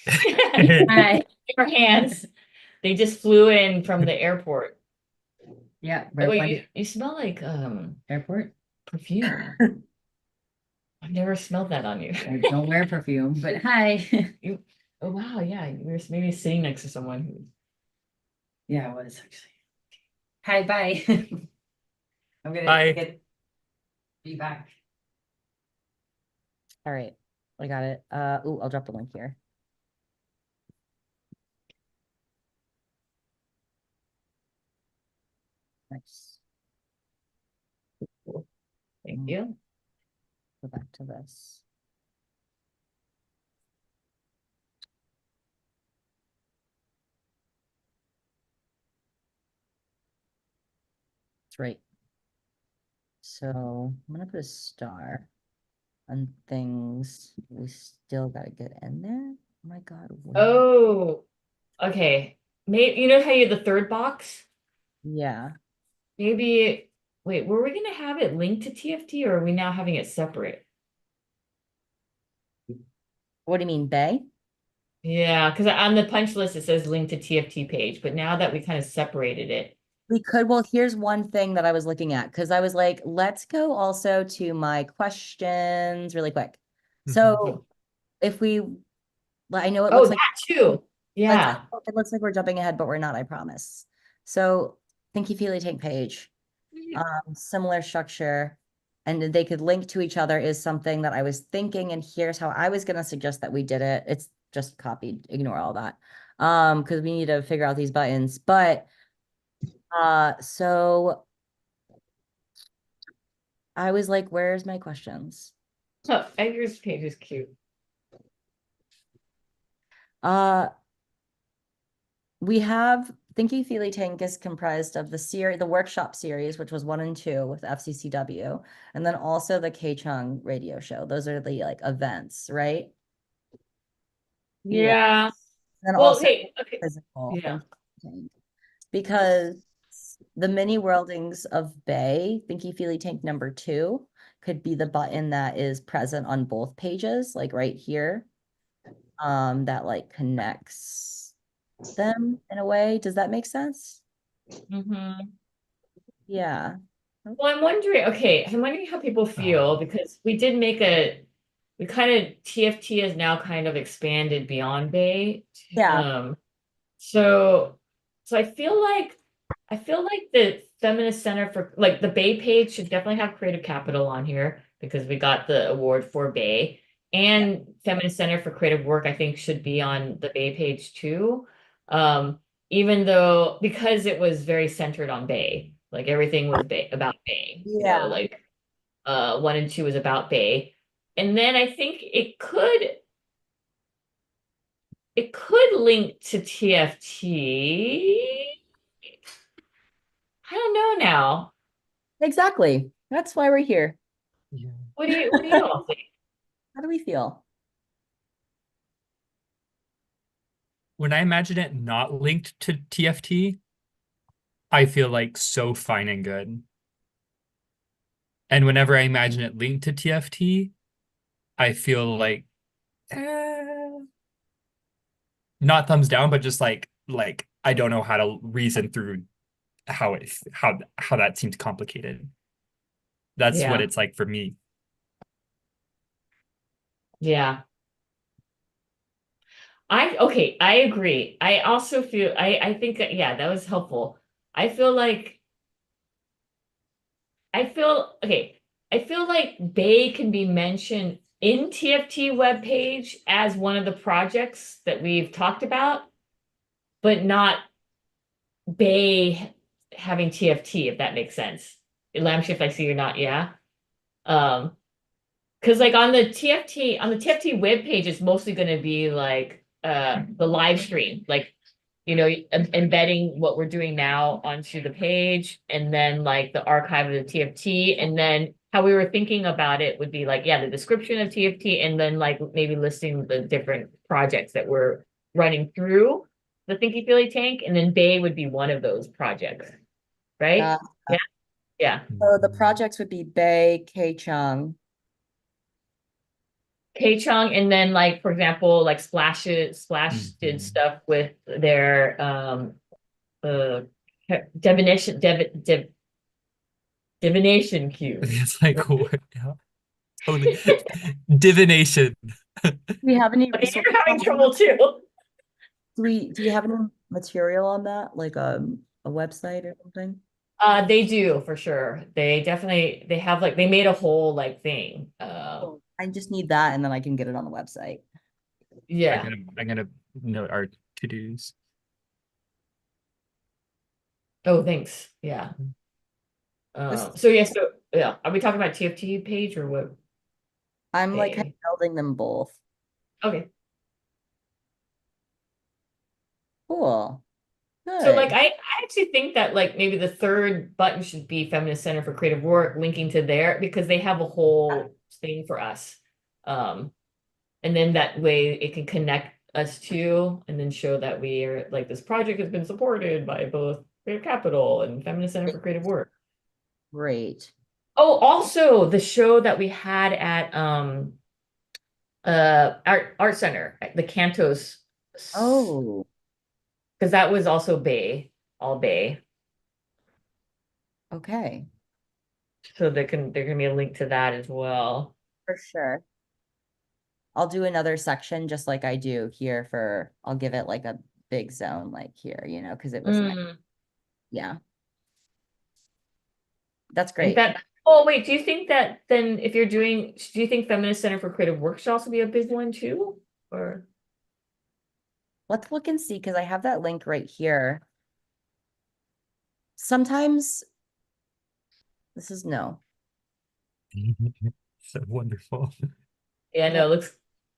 Hi. Your hands. They just flew in from the airport. Yeah. Oh, wait, you smell like Airport? perfume. I've never smelled that on you. I don't wear perfume, but hi. Oh wow, yeah. You were maybe sitting next to someone who. Yeah, I was actually. Hi, bye. I'm gonna Bye. be back. All right, I got it. I'll drop the link here. Nice. Thank you. Go back to this. That's right. So I'm gonna put a star on things we still gotta get in there. Oh my God. Oh, okay. Maybe you know how you have the third box? Yeah. Maybe wait, were we gonna have it linked to TFT or are we now having it separate? What do you mean, Bay? Yeah, because on the punch list it says link to TFT page, but now that we kind of separated it. We could, well, here's one thing that I was looking at because I was like, let's go also to my questions really quick. So if we, I know it Oh, looks that like too. Yeah. it looks like we're jumping ahead, but we're not, I promise. So Thinky Feely Tank page, similar structure, and they could link to each other is something that I was thinking, and here's how I was gonna suggest that we did it. It's just copied, ignore all that. Because we need to figure out these buttons, but so I was like, where's my questions? Oh, Edgar's page is cute. We have Thinky Feely Tank is comprised of the workshop series, which was 1 and 2 with FCCW, and then also the K-Chung radio show. Those are the like events, right? Yeah. And Well, also okay. physical Yeah. tank. Because the mini worldings of Bay, Thinky Feely Tank number 2, could be the button that is present on both pages, like right here. That like connects them in a way. Does that make sense? Yeah. Well, I'm wondering how people feel because we did make we kind of TFT has now kind of expanded beyond Bay. Yeah. So I feel like the Feminist Center for like the Bay page should definitely have Creative Capital on here because we got the award for Bay. And Feminist Center for Creative Work, I think, should be on the Bay page too. Even though because it was very centered on Bay, like everything was about Bay, like 1 and 2 was about Bay. And then I think it could link to TFT. I don't know now. Exactly. That's why we're here. Yeah. What do you all think? How do we feel? When I imagine it not linked to TFT, I feel like so fine and good. And whenever I imagine it linked to TFT, I feel like not thumbs down, but just like I don't know how to reason through how that seems complicated. That's what Yeah. it's like for me. Yeah. I agree. I also feel I think that yeah, that was helpful. I feel like I feel okay. I feel like Bay can be mentioned in TFT webpage as one of the projects that we've talked about, but not Bay having TFT, if that makes sense. Lampshift, I see you're not, yeah. Because like on the TFT webpage, it's mostly going to be like the live stream, like embedding what we're doing now onto the page, and then like the archive of the TFT, and then how we were thinking about it would be like, yeah, the description of TFT, and then like maybe listing the different projects that we're running through the Thinky Feely tank, and then Bay would be one of those projects, right? Uh, Yeah, yeah. So the projects would be Bay, K Chung. K-Chung, and then like for example, like Splash did Mhm. stuff with their divination cube. It's like what? Yeah. Totally. Divination. Do we have any Okay, resources you're on having that? trouble too. Do we have any material on that, like a website or something? They do for sure. They definitely they have like they made a whole like thing. I just need that and then I can get it on the website. Yeah. I'm gonna note our to-dos. Oh, thanks. Yeah. So yeah. Are we talking about TFT page or what? I'm like kind Hey. of building them both. Okay. Cool. So like Good. I actually think that like maybe the third button should be Feminist Center for Creative Work, linking to there because they have a whole thing for us. And then that way it can connect us to and then show that we are like this project has been supported by both Creative Capital and Feminist Center for Creative Work. Great. Oh, also the show that we had at Art Center, the Cantos. Oh, Because that was also Bay, all Bay. okay. So there can be a link to that as well. For sure. I'll do another section just like I do here I'll give it like a big zone like here, because it was nice. Yeah. That's And great. that, oh wait, do you think that then if you're doing, do you think Feminist Center for Creative Work should also be a big one too? Or Let's look and see because I have that link right here. Sometimes this is no. So wonderful. yeah, no, it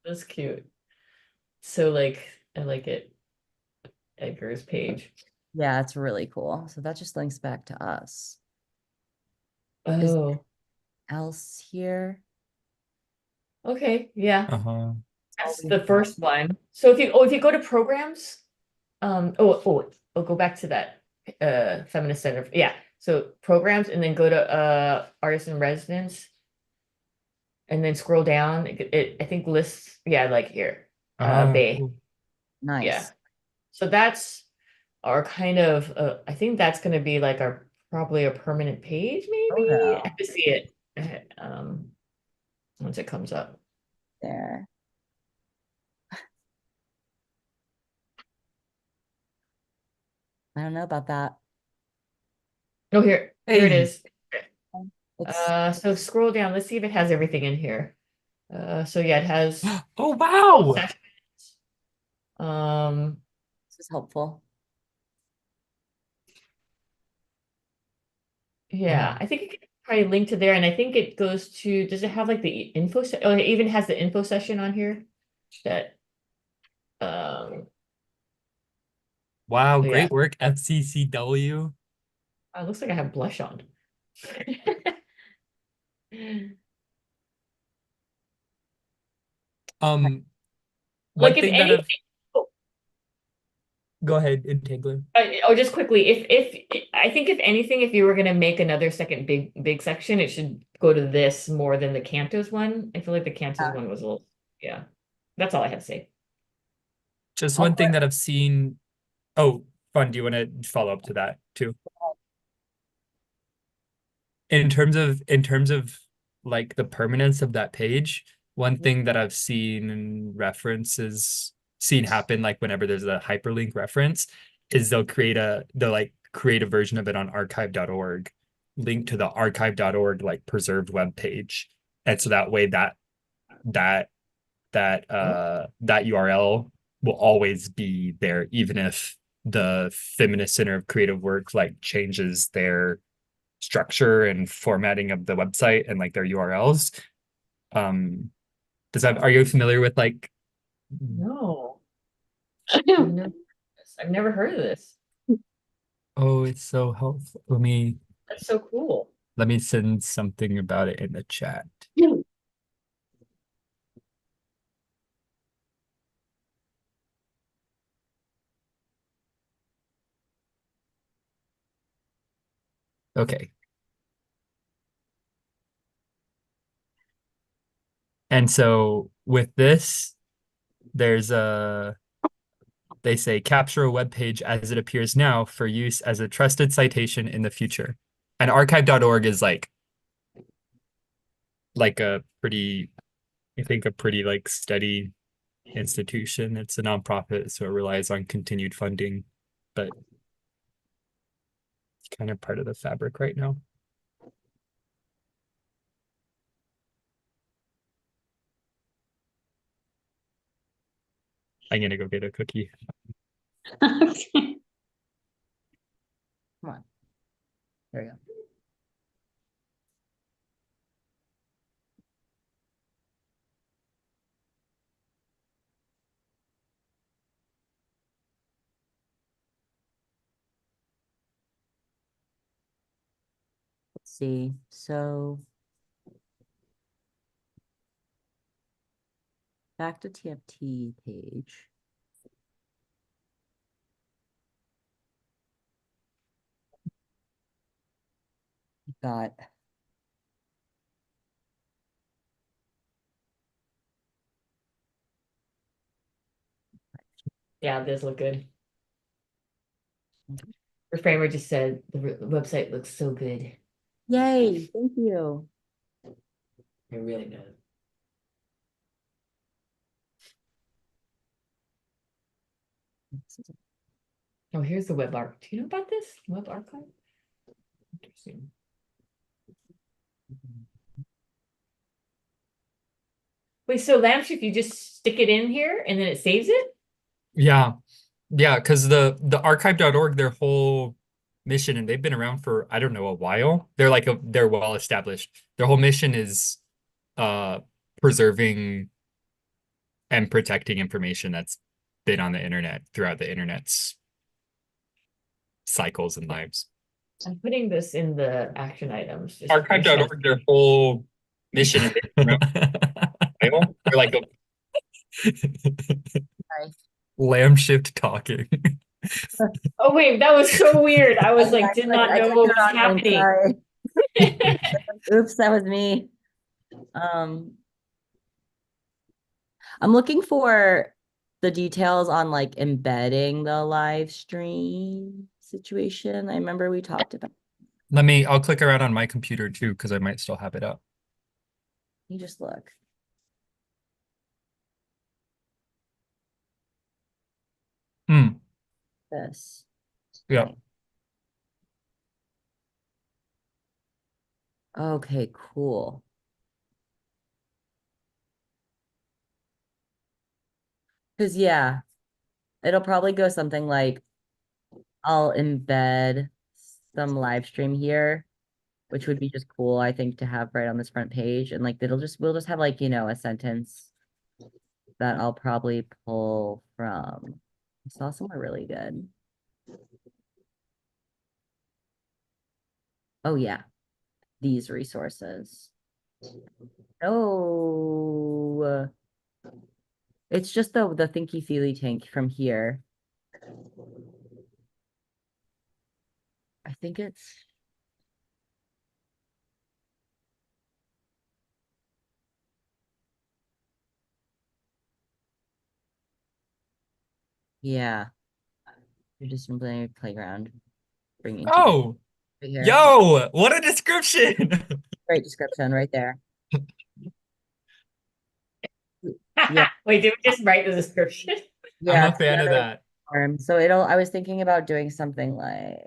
looks cute. So like I like it. Edgar's page. Yeah, it's really cool. So that just links back to us. Is Oh, else here? okay, yeah. Uh-huh. That's we the have. first one. So if you go to programs, I'll go back to that Feminist Center. Yeah. So programs and then go to artist in residence and then scroll down. It I think lists, yeah, like here. Bay. Cool. Nice. Yeah. So that's our kind of I think that's gonna be like our probably a permanent page, maybe. Oh, I have to see it once it comes up. there. I don't know about that. Oh, here it Hey. is. It's So scroll down. Let's see if it has everything in here. So yeah, it has Oh wow. sessions. Um, this is helpful. yeah, I think it can probably link to there, and I think it goes to. Does it have like the info? Oh, it even has the info session on here. That. Wow, Yeah. great work, FCCW. It looks like I have blush on. One Like if thing that anything. go ahead, Entangler. Or just quickly, if I think if anything, if you were gonna make another second big section, it should go to this more than the Cantos one. I feel like the Cantos one was a little, yeah. That's all I have to say. Just I'll one thing put- that I've seen. Oh, Fun, do you want to follow up to that too? In terms of like the permanence of that page, one thing that I've seen in references seen happen like whenever there's a hyperlink reference is they'll create a version of it on archive.org link to the archive.org like preserved web page. And so that way that URL will always be there, even if the Feminist Center of Creative Work like changes their structure and formatting of the website and like their URLs. Are you familiar with like? No. I've never heard of this. Oh, it's so helpful. That's so cool. Let me send something about it in the chat. Okay. And so with this, there's they say capture a web page as it appears now for use as a trusted citation in the future. And archive.org is like a pretty, I think a pretty like steady institution. It's a nonprofit, so it relies on continued funding, but it's kind of part of the fabric right now. I'm gonna go get a cookie. Okay. Come on. There you go. Let's see. So back to TFT page. Got Yeah, it does look good. Your framer just said the website looks so good. yay, thank you. It really does. Oh, here's the web arc. Do you know about this web archive? Interesting. Wait, so Lampship, you just stick it in here and then it saves it? Yeah, because the archive.org, their whole mission, and they've been around for I don't know a while. They're well established. Their whole mission is preserving and protecting information that's been on the internet throughout the internet's cycles and lives. I'm putting this in the action items. just in case. Archive.org, their whole mission is they're like a lamb shift talking. Oh wait, that was so weird. I was like, did not know what was happening. Sorry. Oops, that was me. I'm looking for the details on like embedding the live stream situation. I remember we talked about. I'll click around on my computer too, because I might still have it up. You just look. This. Yeah. Okay, cool. Because yeah, it'll probably go something like I'll embed some live stream here, which would be just cool, I think, to have right on this front page. And like we'll just have like, a sentence that I'll probably pull from. I saw somewhere really good. Oh yeah, these resources. Oh, it's just the Thinky Feely tank from here. I think it's. Yeah. You're just playing playground. Bringing Oh, right here. yo, what a description. Great description right there. Yeah. Wait, did we just write the description? Yeah, I'm a fan of that. So I was thinking about doing something like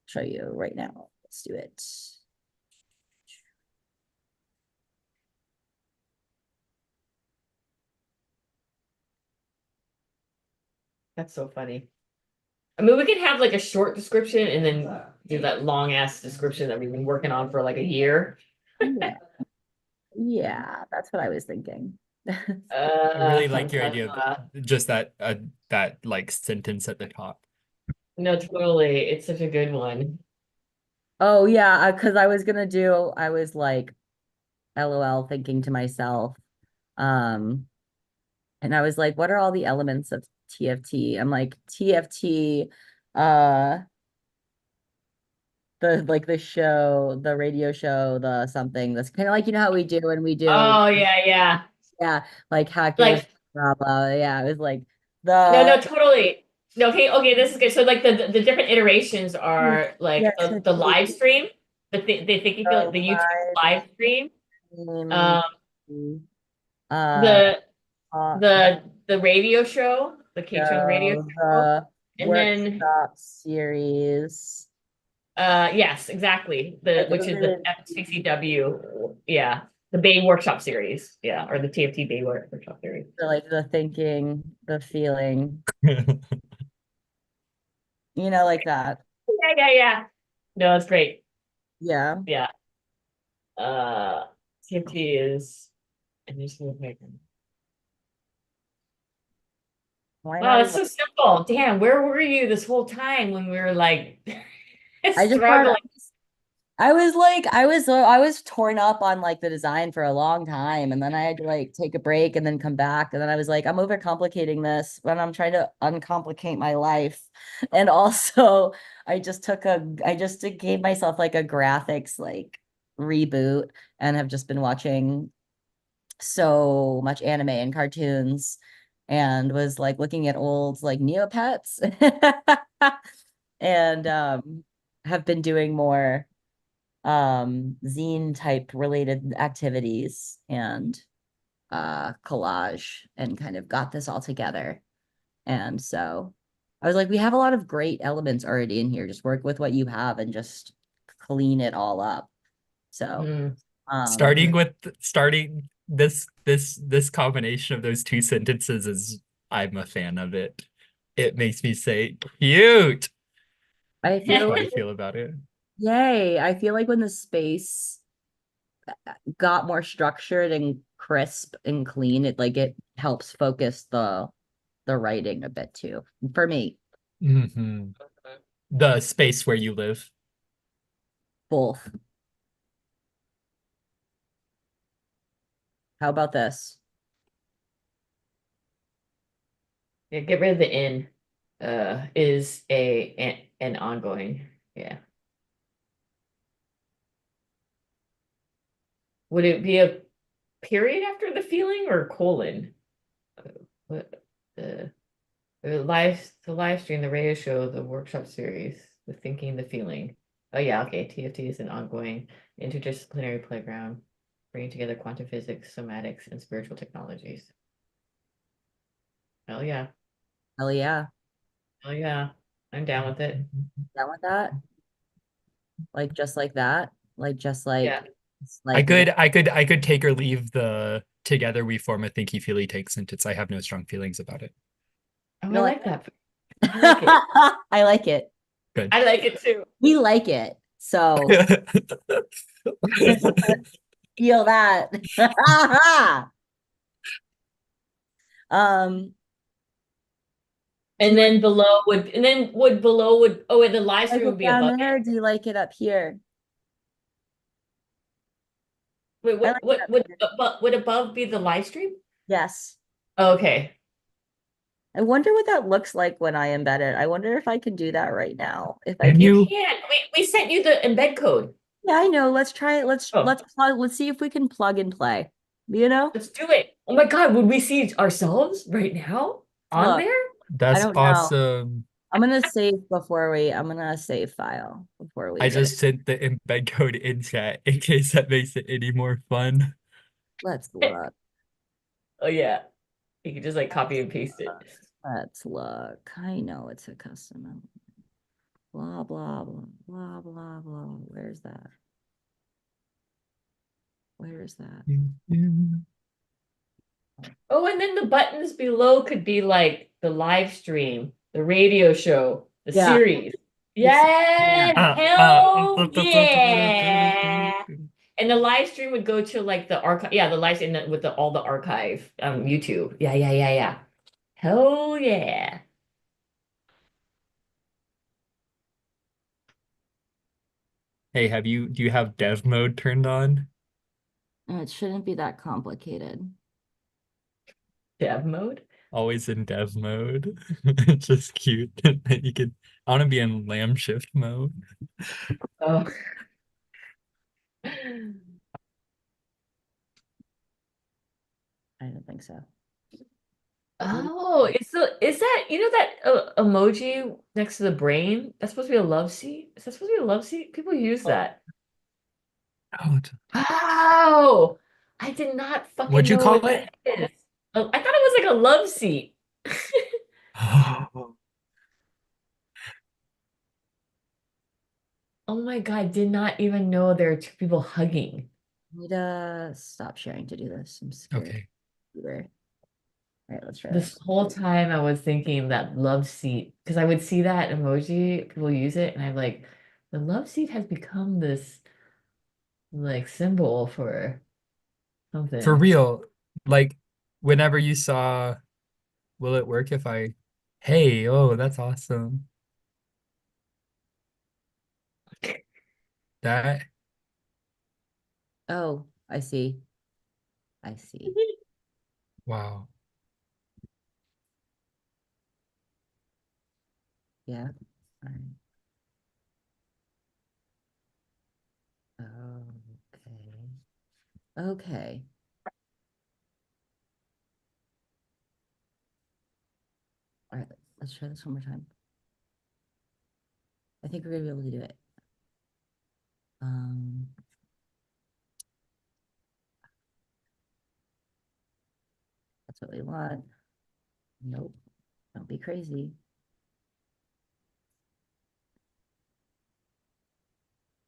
show you right now. Let's do it. That's so funny. I mean, we could have like a short description and then do that long ass description that we've been working on for like a year. Yeah, yeah, that's what I was thinking. I really like your idea Uh, of just that like sentence at the top. No, totally. It's such a good one. Oh yeah, because I was like, LOL, thinking to myself, and I was like, what are all the elements of TFT? I'm like, TFT, the show, the radio show, the something that's kind of like, how we do when we do, Oh yeah. yeah, like hackers, Like blah blah. Yeah, it was like no, the totally. No, okay, this is good. So like the different iterations are like yes, the live stream, the Thinky feel the the YouTube live stream, live um, uh the uh the radio show, the K-Chung radio show, show, the and then workshop series. yes, exactly. Like Which is the FCCW, yeah, the Bay Workshop series, yeah, or the TFT Bay Workshop series. like the thinking, the feeling, like that. Yeah. No, it's great. Yeah. Yeah. TFT is and there's no playground. Why Wow, not it's even? so simple. Damn, where were you this whole time when we were like I just struggling? I was torn up on like the design for a long time, and then I had to like take a break and then come back, and then I was like, I'm overcomplicating this when I'm trying to uncomplicate my life. And also I just gave myself like a graphics like reboot, and have just been watching so much anime and cartoons, and was like looking at old like Neopets and have been doing more zine type related activities and collage, and kind of got this all together. And so I was like, we have a lot of great elements already in here. Just work with what you have and just clean it all up. So Mhm. Starting this combination of those two sentences is I'm a fan of it. It makes me say cute. I That's feel how I like, feel about it. yay, I feel like when the space got more structured and crisp and clean, it helps focus the writing a bit too, for me. Mhm. The space where you live. Both. How about this? Yeah, get rid of the in. Is an ongoing. Yeah. Would it be a period after the feeling or colon? What the live stream, the radio show, the workshop series, the thinking, the feeling. Oh yeah, okay. TFT is an ongoing interdisciplinary playground, bringing together quantum physics, somatics, and spiritual technologies. Hell yeah. Hell yeah. Hell yeah. I'm down with it. Down with that? Like just like that? Like just like Yeah. it's I like could I could take or leave the together we form a thinky feely take sentence. I have no strong feelings about it. Oh, You I like like that. I like it. I like it. Good. I like it too. We like it. So feel that. um And then below would the live like stream would it be down above there? it. Do you like it up here? Wait, I like it up here. would above be the live stream? Yes. Okay. I wonder what that looks like when I embed it. I wonder if I can do that right now. If I Can can. you? Yeah, we sent you the embed code. Yeah, I know. Let's try it. Oh. Let's see if we can plug and play. You know? Let's do it. Oh my God, would we see ourselves right now on Look, there? I That's don't know. awesome. I'm gonna save file before we I get just it. sent the embed code in chat in case that makes it any more fun. Let's look. Oh yeah. You can just like copy and paste it. Let's look. I know it's a custom. Blah, blah, blah, blah, blah, blah. Where's that? Where is that? Oh, and then the buttons below could be like the live stream, the radio show, the Yeah. series. Yeah. Yeah, hell yeah. And the live stream would go to like the archive, yeah, the live stream with all the archive YouTube. Yeah, yeah, yeah, yeah. Hell yeah. Hey, do you have dev mode turned on? It shouldn't be that complicated. Dev mode? Always in dev mode. It's just cute. I want to be in lamb shift mode. Oh. I don't think so. Oh, is that that emoji next to the brain? That's supposed to be a love seat? Is that supposed to be a love seat? People use that. Oh, Oh, I did not fucking what'd you know call what it? that is. Oh, I thought it was like a love seat. Oh my God, I did not even know there are two people hugging. I need to stop sharing to do this. I'm scared. Okay. All right, let's try This this. whole time I was thinking that love seat because I would see that emoji, people use it, and I'm like, the love seat has become this like symbol for For something. real, like whenever you saw, will it work if hey, oh, that's awesome. That, Oh, I see. I see. wow. Yeah. All right. Okay. Okay. All right, let's try this one more time. I think we're gonna be able to do it. That's what we want. Nope. Don't be crazy.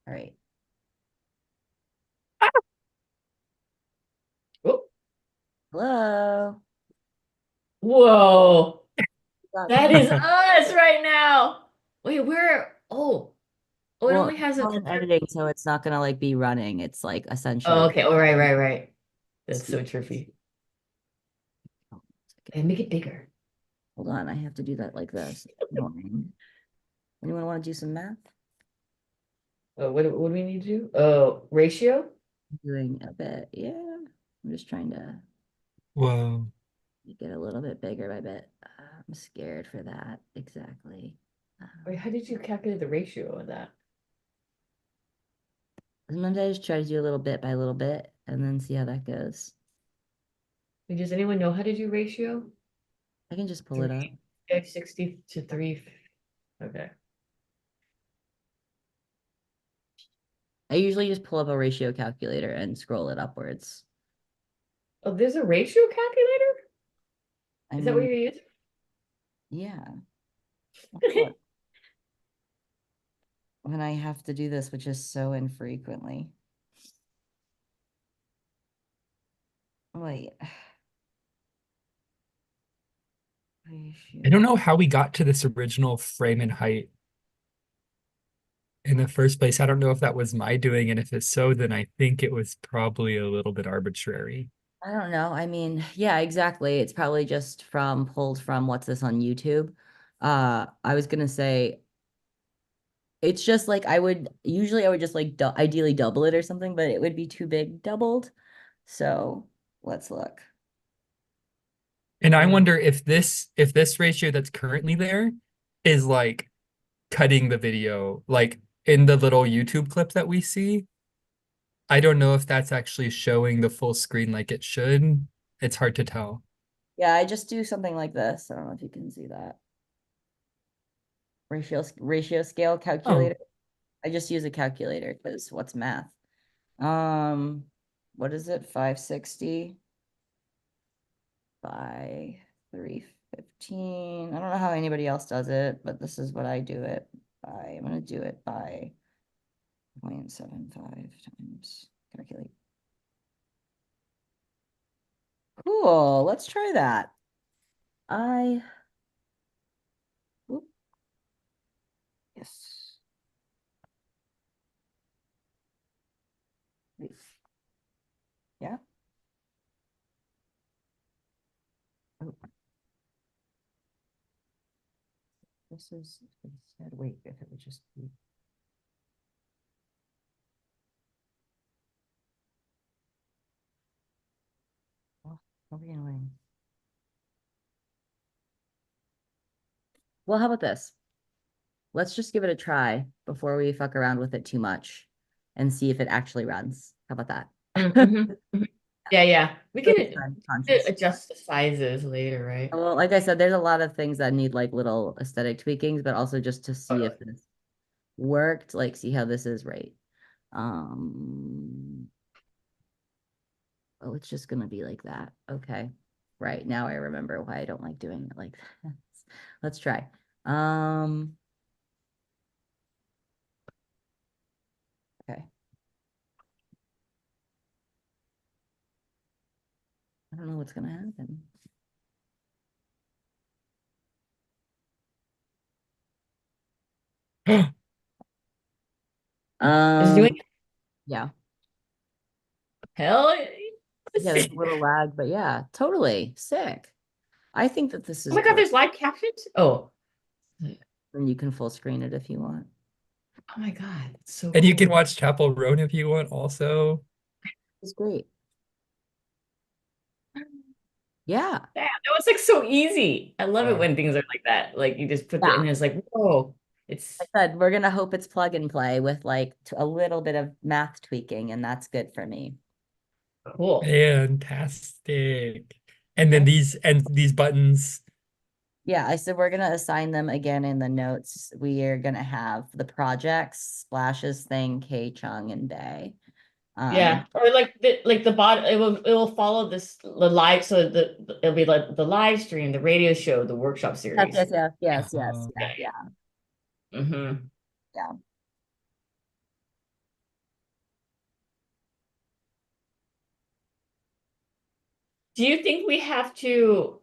All right. Oh, Hello. whoa, Got that me. is us right now. Wait, where? Oh, it Well, only has it's a all in editing, so it's not gonna like be running. It's like Oh, essentially okay. Oh, right. That's so speech. trippy. Oh, And make it bigger. hold on, I have to do that like this. Annoying. Anyone want to do some math? Oh, what do we need to do? Oh, ratio? Doing a bit. Yeah. I'm just trying to Whoa. make it a little bit bigger by bit. I'm scared for that. Exactly. Wait, how did you calculate the ratio of that? Sometimes I just try to do a little bit by little bit and then see how that goes. Wait, does anyone know how to do ratio? I can just pull it up. 560 to 3. Okay. I usually just pull up a ratio calculator and scroll it upwards. Oh, there's a ratio calculator? I Is that what mean, you're using? yeah. Of course. When I have to do this, which is so infrequently. Wait. I don't know how we got to this original frame and height in the first place. I don't know if that was my doing, and if it's so, then I think it was probably a little bit arbitrary. I don't know. I mean, yeah, exactly. It's probably just pulled from what's this on YouTube. I was gonna say it's just like I would just like ideally double it or something, but it would be too big doubled. So let's look. And I wonder if this ratio that's currently there is like cutting the video, like in the little YouTube clip that we see. I don't know if that's actually showing the full screen like it should. It's hard to tell. Yeah, I just do something like this. I don't know if you can see that. Ratio scale calculator. I just use a calculator because what's math? What is it? 560 by 315. I don't know how anybody else does it, but this is what I do it by. I'm gonna do it by 0.75 times calculate. Cool, let's try that. Oop. Yes. Wait. Yeah. Oh. This is instead. Wait, if it would just be. Oh, that'll be annoying. Well, how about this? Let's just give it a try before we fuck around with it too much and see if it actually runs. How about that? Mhm, mhm. Yeah. We So can time conscious. adjust the sizes later, right? Well, like I said, there's a lot of things that need like little aesthetic tweakings, but also just to see if this worked, like see how this is right. Oh, it's just gonna be like that. Okay. Right. Now I remember why I don't like doing it like that. Let's try. Okay. I don't know what's gonna happen. Is it doing Yeah. hell? Yeah, there's a little lag, but yeah, totally sick. I think that this Oh is my God, great. there's live captions? Oh. And you can full screen it if you want. Oh my God, it's so And you can cool. watch Chapel Roan if you want also. It's great. Yeah. Yeah, that was like so easy. I love it Yeah. when things are like that. Like you just put it Yeah. in, it's like, whoa, it's I said we're gonna hope it's plug and play with like a little bit of math tweaking, and that's good for me. cool. Fantastic. And then these buttons. Yeah, I said we're gonna assign them again in the notes. We are gonna have the projects, splashes thing, K Chung and Bay. Yeah, or like the bot, it will follow the live, so it'll be like the live stream, the radio show, the workshop Yes, series. yes, Uh, yeah. Mm-hmm. Yeah. Do you think we have to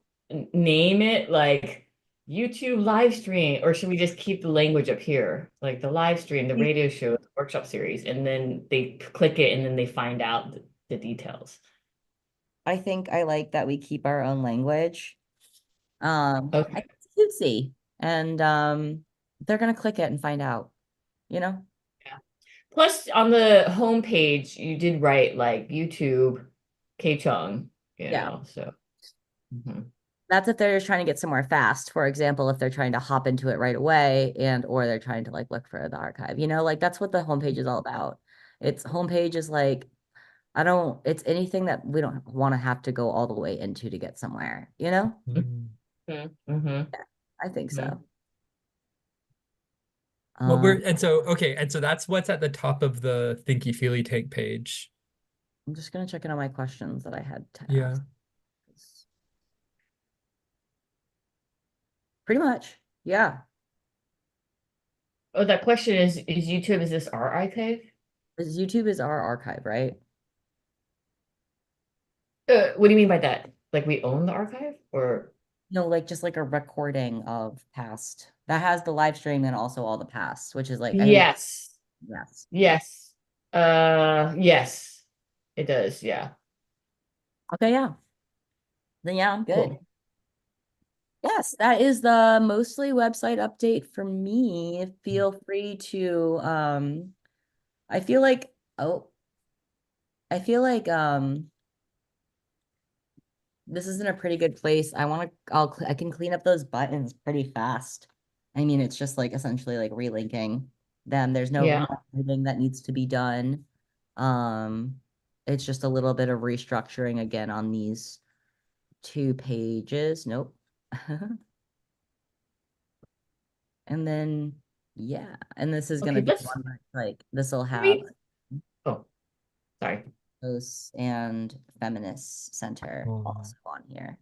name it like YouTube live stream, or should we just keep the language up here, like the live stream, the radio show, the workshop series, and then they click it and then they find out the details? I think I like that we keep our own language. I Okay. think it's cutesy, and they're gonna click it and find out, you know? Yeah. Plus, on the homepage, you did write like YouTube, K Chung, Yeah. so. Mhm. That's if they're just trying to get somewhere fast. For example, if they're trying to hop into it right away and or they're trying to like look for the archive, like that's what the homepage is all about. It's homepage is like, it's anything that we don't want to have to go all the way into to get somewhere, mm. Mm-hmm. I think Mhm. so. Well, Um, and so that's what's at the top of the Thinky Feely Tank page. I'm just gonna check in on my questions that I had to Yeah. ask. Pretty much. Yeah. Oh, that question is YouTube, is this our archive? Because YouTube is our archive, right? What do you mean by that? Like we own the archive or? No, like just like a recording of past that has the live stream and also all the past, which is like, I think, Yes. yes. Yes. Yes, it does. Yeah. Okay, yeah. Then yeah, I'm good. Cool. Yes, that is the mostly website update for me. Feel free to I feel like oh I feel like this is in a pretty good place. I can clean up those buttons pretty fast. I mean, it's just like essentially like relinking them. There's no Yeah. anything that needs to be done. Um, it's just a little bit of restructuring again on these 2 pages. Nope. And then yeah, and this is Okay, gonna be let's one that's like this will have read. Oh, sorry. those and feminist center Oh. also on here.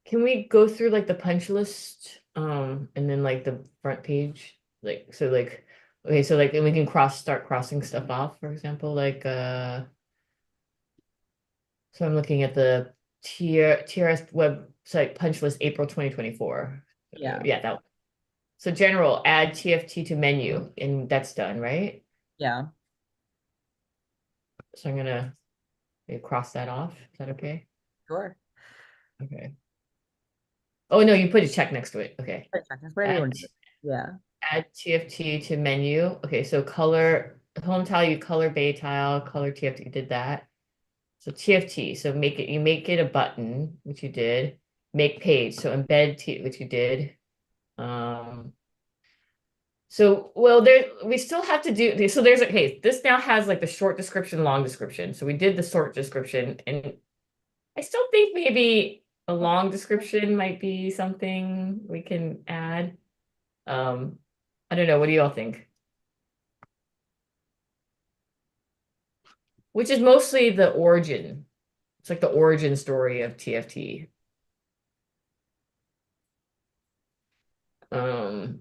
can we go through like the punch list, and then like the front page, like so like okay, so like and we can start crossing stuff off, for example, like so I'm looking at the TRS website punch list April 2024. Yeah. Yeah, that one. So general, add TFT to menu, and that's done, right? Yeah. So I'm gonna maybe cross that off. Is that okay? Sure. Okay. Oh no, you put a check next to it. Okay. Whatever you Add, want to do. Yeah. add TFT to menu. Okay, so color home tile, you color bay tile, color TFT, did that. So TFT, so you make it a button, which you did. Make page, so embed T, which you did. So well we still have to do so there's okay, this now has like the short description, long description. So we did the short description, and I still think maybe a long description might be something we can add. I don't know, what do you all think? Which is mostly the origin. It's like the origin story of TFT. Um,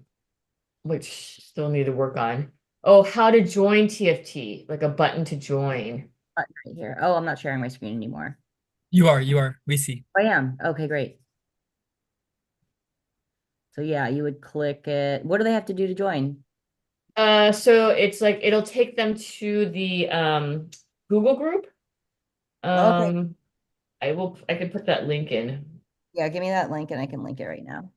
which still need to work on. Oh, how to join TFT, like a button to join. Button right here. Oh, I'm not sharing my screen anymore. You are. We see. I am. Okay, great. So yeah, you would click it. What do they have to do to join? So it's like it'll take them to the Google group. Okay. I can put that link in. Yeah, give me that link and I can link it right now.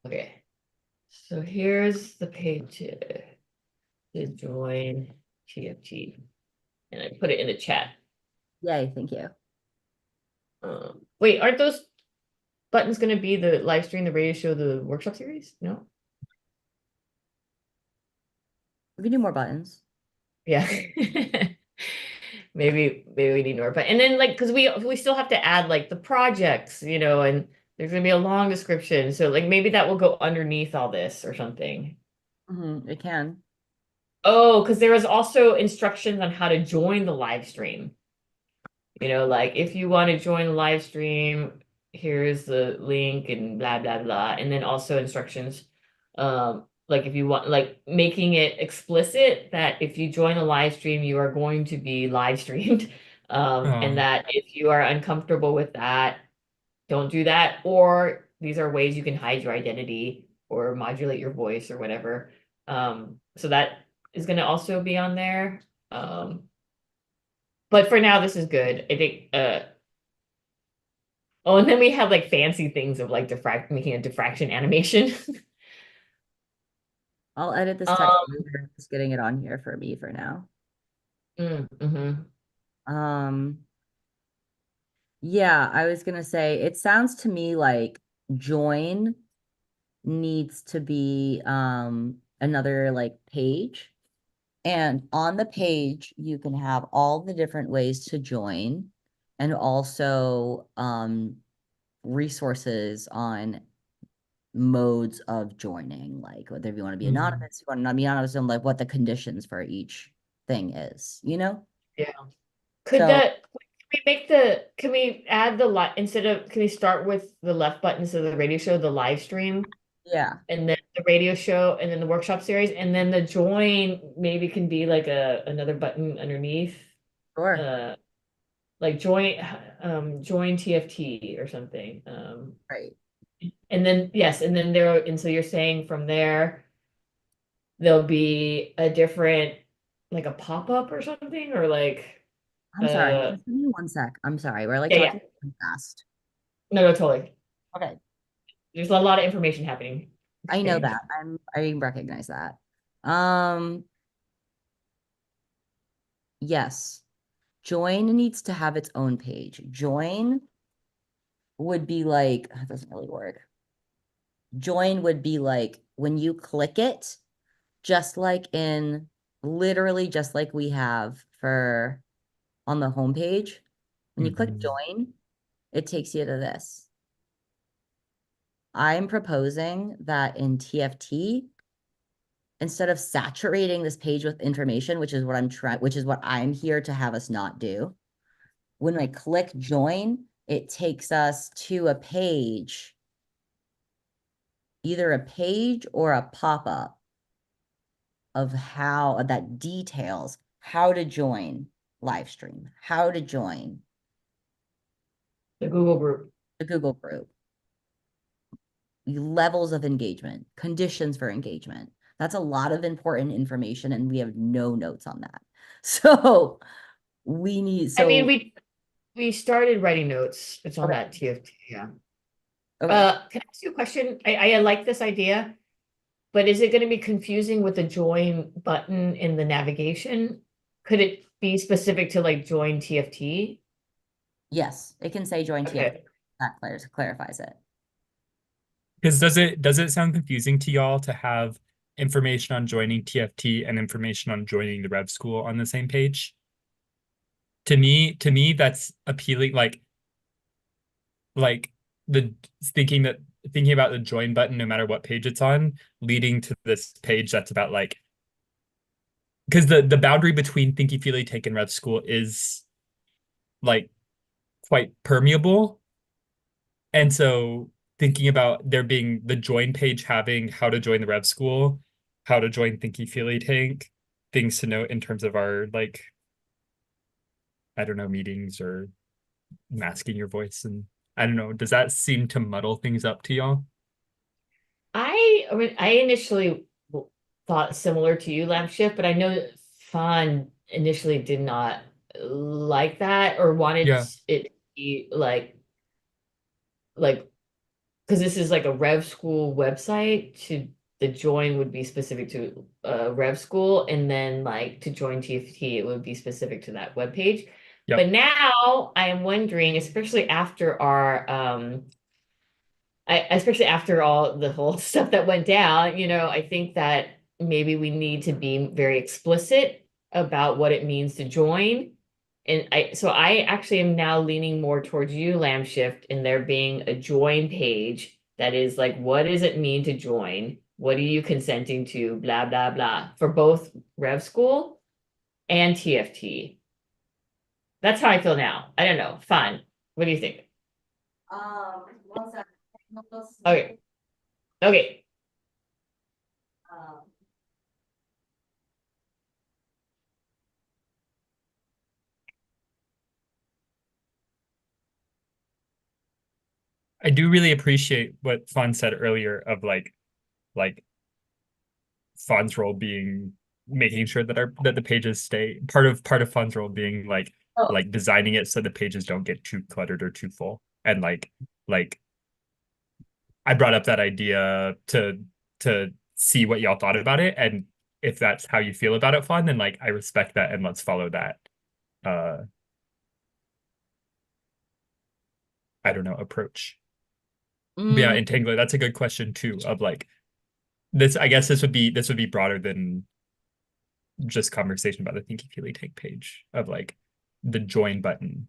Okay. So here's the page to join TFT. And I put it in the chat. Yay, thank you. Wait, aren't those buttons going to be the live stream, the radio show, the workshop series? No? We can do more buttons. Yeah. Maybe we need more, but and then like because we still have to add like the projects, and there's gonna be a long description. So like maybe that will go underneath all this or something. It can. Oh, because there is also instructions on how to join the live stream. Like if you want to join the live stream, here's the link and blah blah blah. And then also instructions, like if you want, like making it explicit that if you join a live stream, you are going to be live streamed. And that if you are uncomfortable with that, don't do that. Or these are ways you can hide your identity or modulate your voice or whatever. So that is going to also be on there. But for now, this is good. I think, oh, and then we have like fancy things of like making a diffraction animation. I'll edit this text. Just getting it on here for me for now. Yeah, I was gonna say it sounds to me like join needs to be another like page. And on the page, you can have all the different ways to join and also resources on modes of joining, like whether you want to be anonymous, you want to not be anonymous, and like what the conditions for each thing is, Yeah. So- Can we add can we start with the left button, so the radio show, the live stream, Yeah. and then the radio show, and then the workshop series, and then the join maybe can be like another button underneath. Sure. Like join TFT or something. Right. And then yes, and so you're saying from there'll be a different, like a pop-up or something, or like I'm sorry. Just give me one sec. I'm sorry. We're like yeah, talking fast. No, totally. Okay. There's a lot of information happening. I know that. I recognize that. Yes. Join needs to have its own page. Join would be like, that doesn't really work. Join would be like when you click it, literally just like we have for on the homepage. When you click join, it takes you to this. I'm proposing that in TFT, instead of saturating this page with information, which is what I'm here to have us not do. When I click join, it takes us to a page, either a page or a pop-up of that details how to join live stream, how to join The Google group. the Google group, levels of engagement, conditions for engagement. That's a lot of important information, and we have no notes on that. So we need, I mean, we started writing notes. It's on Okay. that TFT, yeah. okay. Can I ask you a question? I like this idea, but is it going to be confusing with the join button in the navigation? Could it be specific to like join TFT? Yes, it can say join TFT. Okay. That clarifies it. Because does it sound confusing to y'all to have information on joining TFT and information on joining the Rev School on the same page? To me, that's appealing. Like thinking about the join button, no matter what page it's on, leading to this page that's about like, because the boundary between Thinky Feely Take and Rev School is like quite permeable, and so thinking about there being the join page having how to join the Rev School, how to join Thinky Feely Tank, things to note in terms of our like, I don't know, meetings or masking your voice, and I don't know, does that seem to muddle things up to y'all? I mean, I initially thought similar to you, Lampshift, but I know that Fawn initially did not like that or wanted Yeah. it to be like because this is like a Rev School website. To the join would be specific to Rev School, and then like to join TFT, it would be specific to that webpage. Yep. But now I am wondering, especially after especially after all the whole stuff that went down, I think that maybe we need to be very explicit about what it means to join. And I actually am now leaning more towards you, Lampshift, in there being a join page that is like, what does it mean to join? What are you consenting to? Blah, blah, blah, for both Rev School and TFT. That's how I feel now. I don't know. Fun. What do you think? One second. Okay. Okay. I do really appreciate what Fawn said earlier of like Fawn's role being making sure that the pages stay part of Fawn's role being like designing it so the pages don't get too cluttered or too full. And like I brought up that idea to see what y'all thought about it, and if that's how you feel about it, Fawn, then like I respect that and let's follow that. I don't know, approach. Yeah, Entangler, that's a good question too, of like this. I guess this would be broader than just conversation about the Thinky Feely Tank page, of like the join button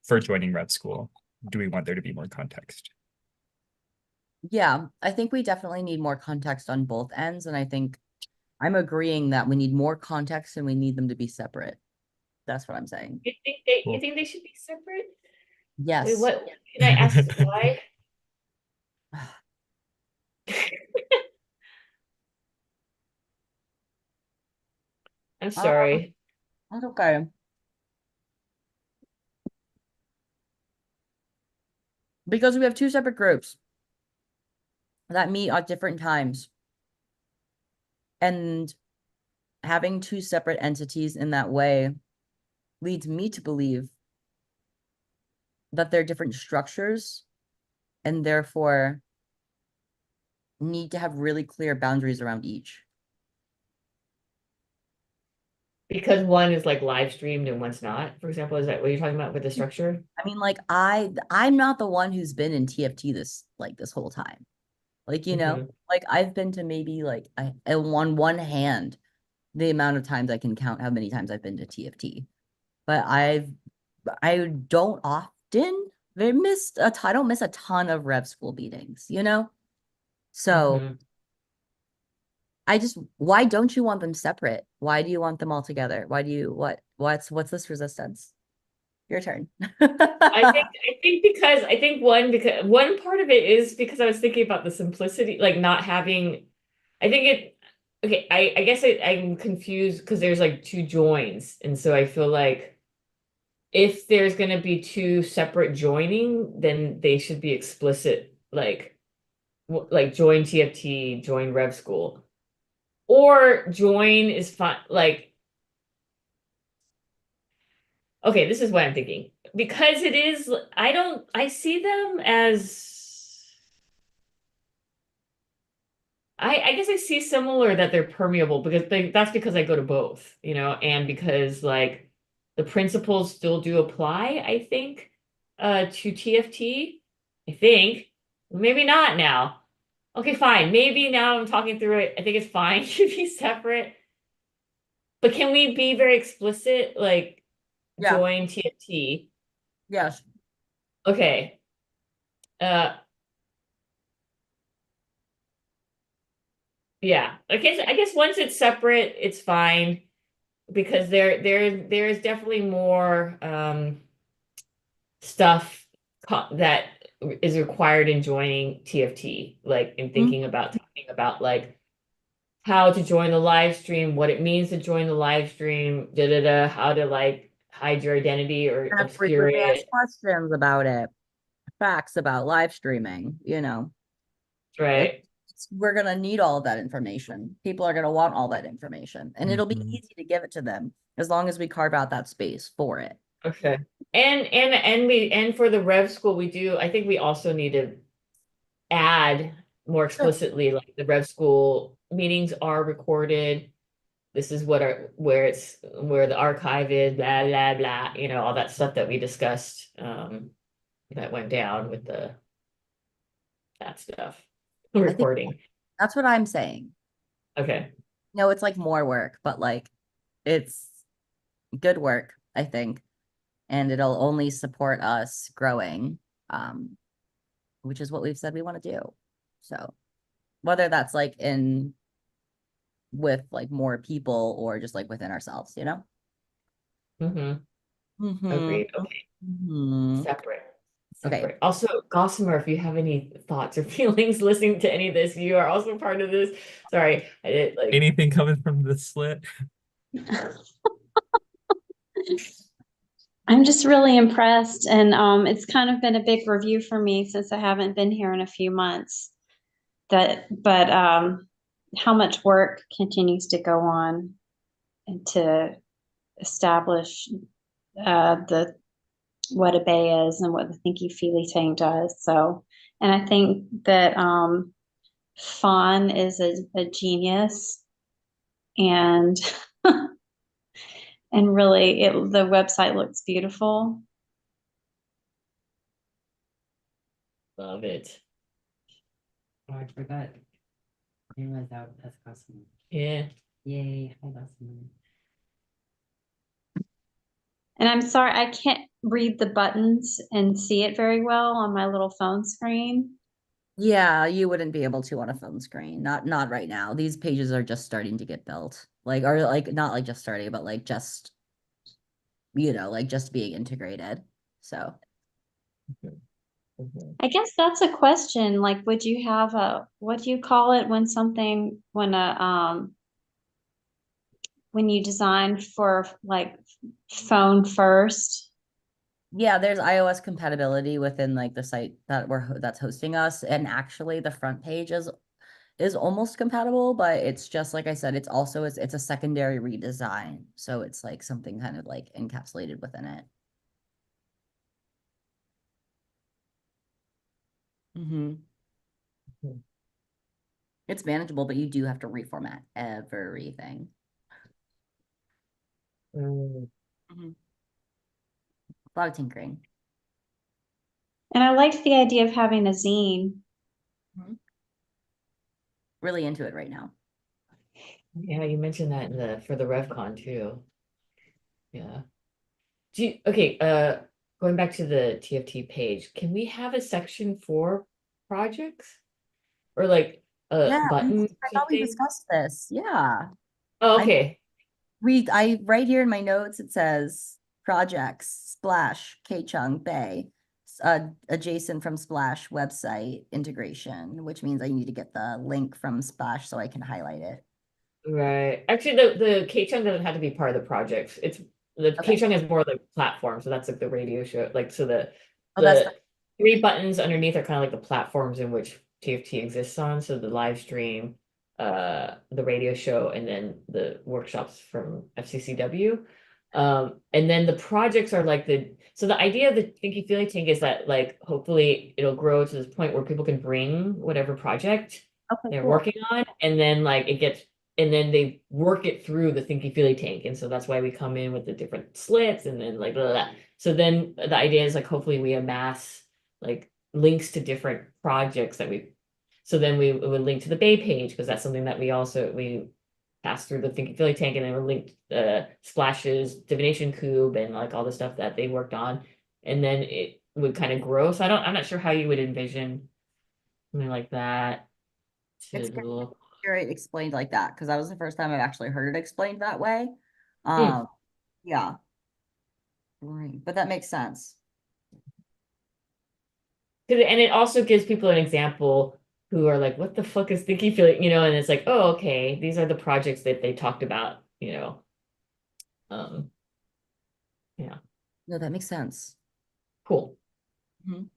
for joining Rev School. Do we want there to be more context? Yeah, I think we definitely need more context on both ends, and I think I'm agreeing that we need more context and we need them to be separate. That's what I'm saying. You think they should be separate? Yes. Wait, what? Can I ask why? I'm sorry. That's okay. Because we have two separate groups that meet at different times. And having two separate entities in that way leads me to believe that they're different structures and therefore need to have really clear boundaries around each. Because one is like live streamed and one's not, for example, is that what you're talking about with the structure? I mean, like I'm not the one who's been in TFT this whole time. Like, like I've been to maybe like on one hand the amount of times I can count how many times I've been to TFT. But I don't often I don't miss a ton of Rev School meetings, So Why don't you want them separate? Why do you want them all together? Why do you, what's this resistance? Your turn. I think because one part of it is because I was thinking about the simplicity, like not having, I think it, okay, I guess I'm confused because there's like two joins. And so I feel like if there's going to be two separate joining, then they should be explicit, like join TFT, join Rev School, or join is fine. Like, okay, this is what I'm thinking because it is, I see them as, I guess I see similar that they're permeable because that's because I go to both, and because like the principles still do apply, I think, to TFT. I think, maybe not now. Okay, fine. Maybe now I'm talking through it. I think it's fine to be separate. But can we be very explicit, like Yeah. join TFT? Yes. Okay. Yeah. I guess once it's separate, it's fine because there's definitely more stuff that is required in joining TFT, like in thinking about talking about like how to join the live stream, what it means to join the live stream, how to like hide your identity or Have obscure frequently asked it. questions about it, facts about live streaming, Right. we're gonna need all of that information. People are gonna want all that information, and it'll be Mhm. easy to give it to them as long as we carve out that space for it. Okay. And for the Rev School, I think we also need to add more explicitly, like the Rev School meetings are recorded. This is where the archive is, blah, blah, blah, all that stuff that we discussed, that went down with that stuff. I think Recording. that's what I'm saying. Okay. No, it's like more work, but like it's good work, I think. And it'll only support us growing, which is what we've said we want to do. So whether that's like with like more people or just like within ourselves, Agreed. Okay. Mhm. Separate. Okay. Separate. Also, Gossamer, if you have any thoughts or feelings listening to any of this, you are also part of this. Sorry, I did like Anything coming from the slit? I'm just really impressed, and it's kind of been a big review for me since I haven't been here in a few months. But how much work continues to go on and to establish the what a bay is and what the Thinky Feely Tang does. So, and I think that Fawn is a genius, and and really the website looks beautiful. love it. Oh, I forgot. I realized that's Gossamer. Yeah. Yay, hi Gossamer. And I'm sorry, I can't read the buttons and see it very well on my little phone screen. Yeah, you wouldn't be able to on a phone screen. Not right now. These pages are just starting to get built. Like, or like not like just starting, but like just like just being integrated. So I guess that's a question. Like, would you have what do you call it when you design for like phone first? yeah, there's iOS compatibility within like the site that's hosting us. And actually the front page is almost compatible, but it's just like I said, it's a secondary redesign. So it's like something kind of like encapsulated within it. It's manageable, but you do have to reformat everything. Mm. A lot of tinkering. And I liked the idea of having a zine. Really into it right now. Yeah, you mentioned that for the RevCon too. Yeah. Going back to the TFT page, can we have a section for projects? Or like, Yeah, button or I thought we something? discussed this. Yeah. Oh, I okay. I right here in my notes, it says projects, Splash, K-Chung, Bay, adjacent from Splash website integration, which means I need to get the link from Splash so I can highlight it. Right. Actually, the K-Chung doesn't have to be part of the project. It's the Okay. K-Chung is more like platform, so that's like the radio show. Like so Oh, that's the three buttons underneath are kind of like the platforms in which TFT exists on. So the live stream, the radio show, and then the workshops from FCCW. And then the projects are like so the idea of the Thinky Feely Tank is that like hopefully it'll grow to this point where people can bring whatever project okay, they're cool. working on, and then like it gets and then they work it through the Thinky Feely tank. And so that's why we come in with the different slits and then like blah, blah, blah. So then the idea is like hopefully we amass like links to different projects that so then we would link to the Bay page because that's something that we pass through the Thinky Feely tank, and then we're linked Splash's divination cube and like all the stuff that they worked on. And then it would kind of grow. So I'm not sure how you would envision something like that It's to good look. hear it explained like that because that was the first time I've actually heard it explained that way. Hmm. Yeah. Right. But that makes sense. And it also gives people an example who are like, what the fuck is Thinky Feely? And it's like, oh, okay, these are the projects that they talked about. Um, yeah, No, that makes sense. cool. Mhm.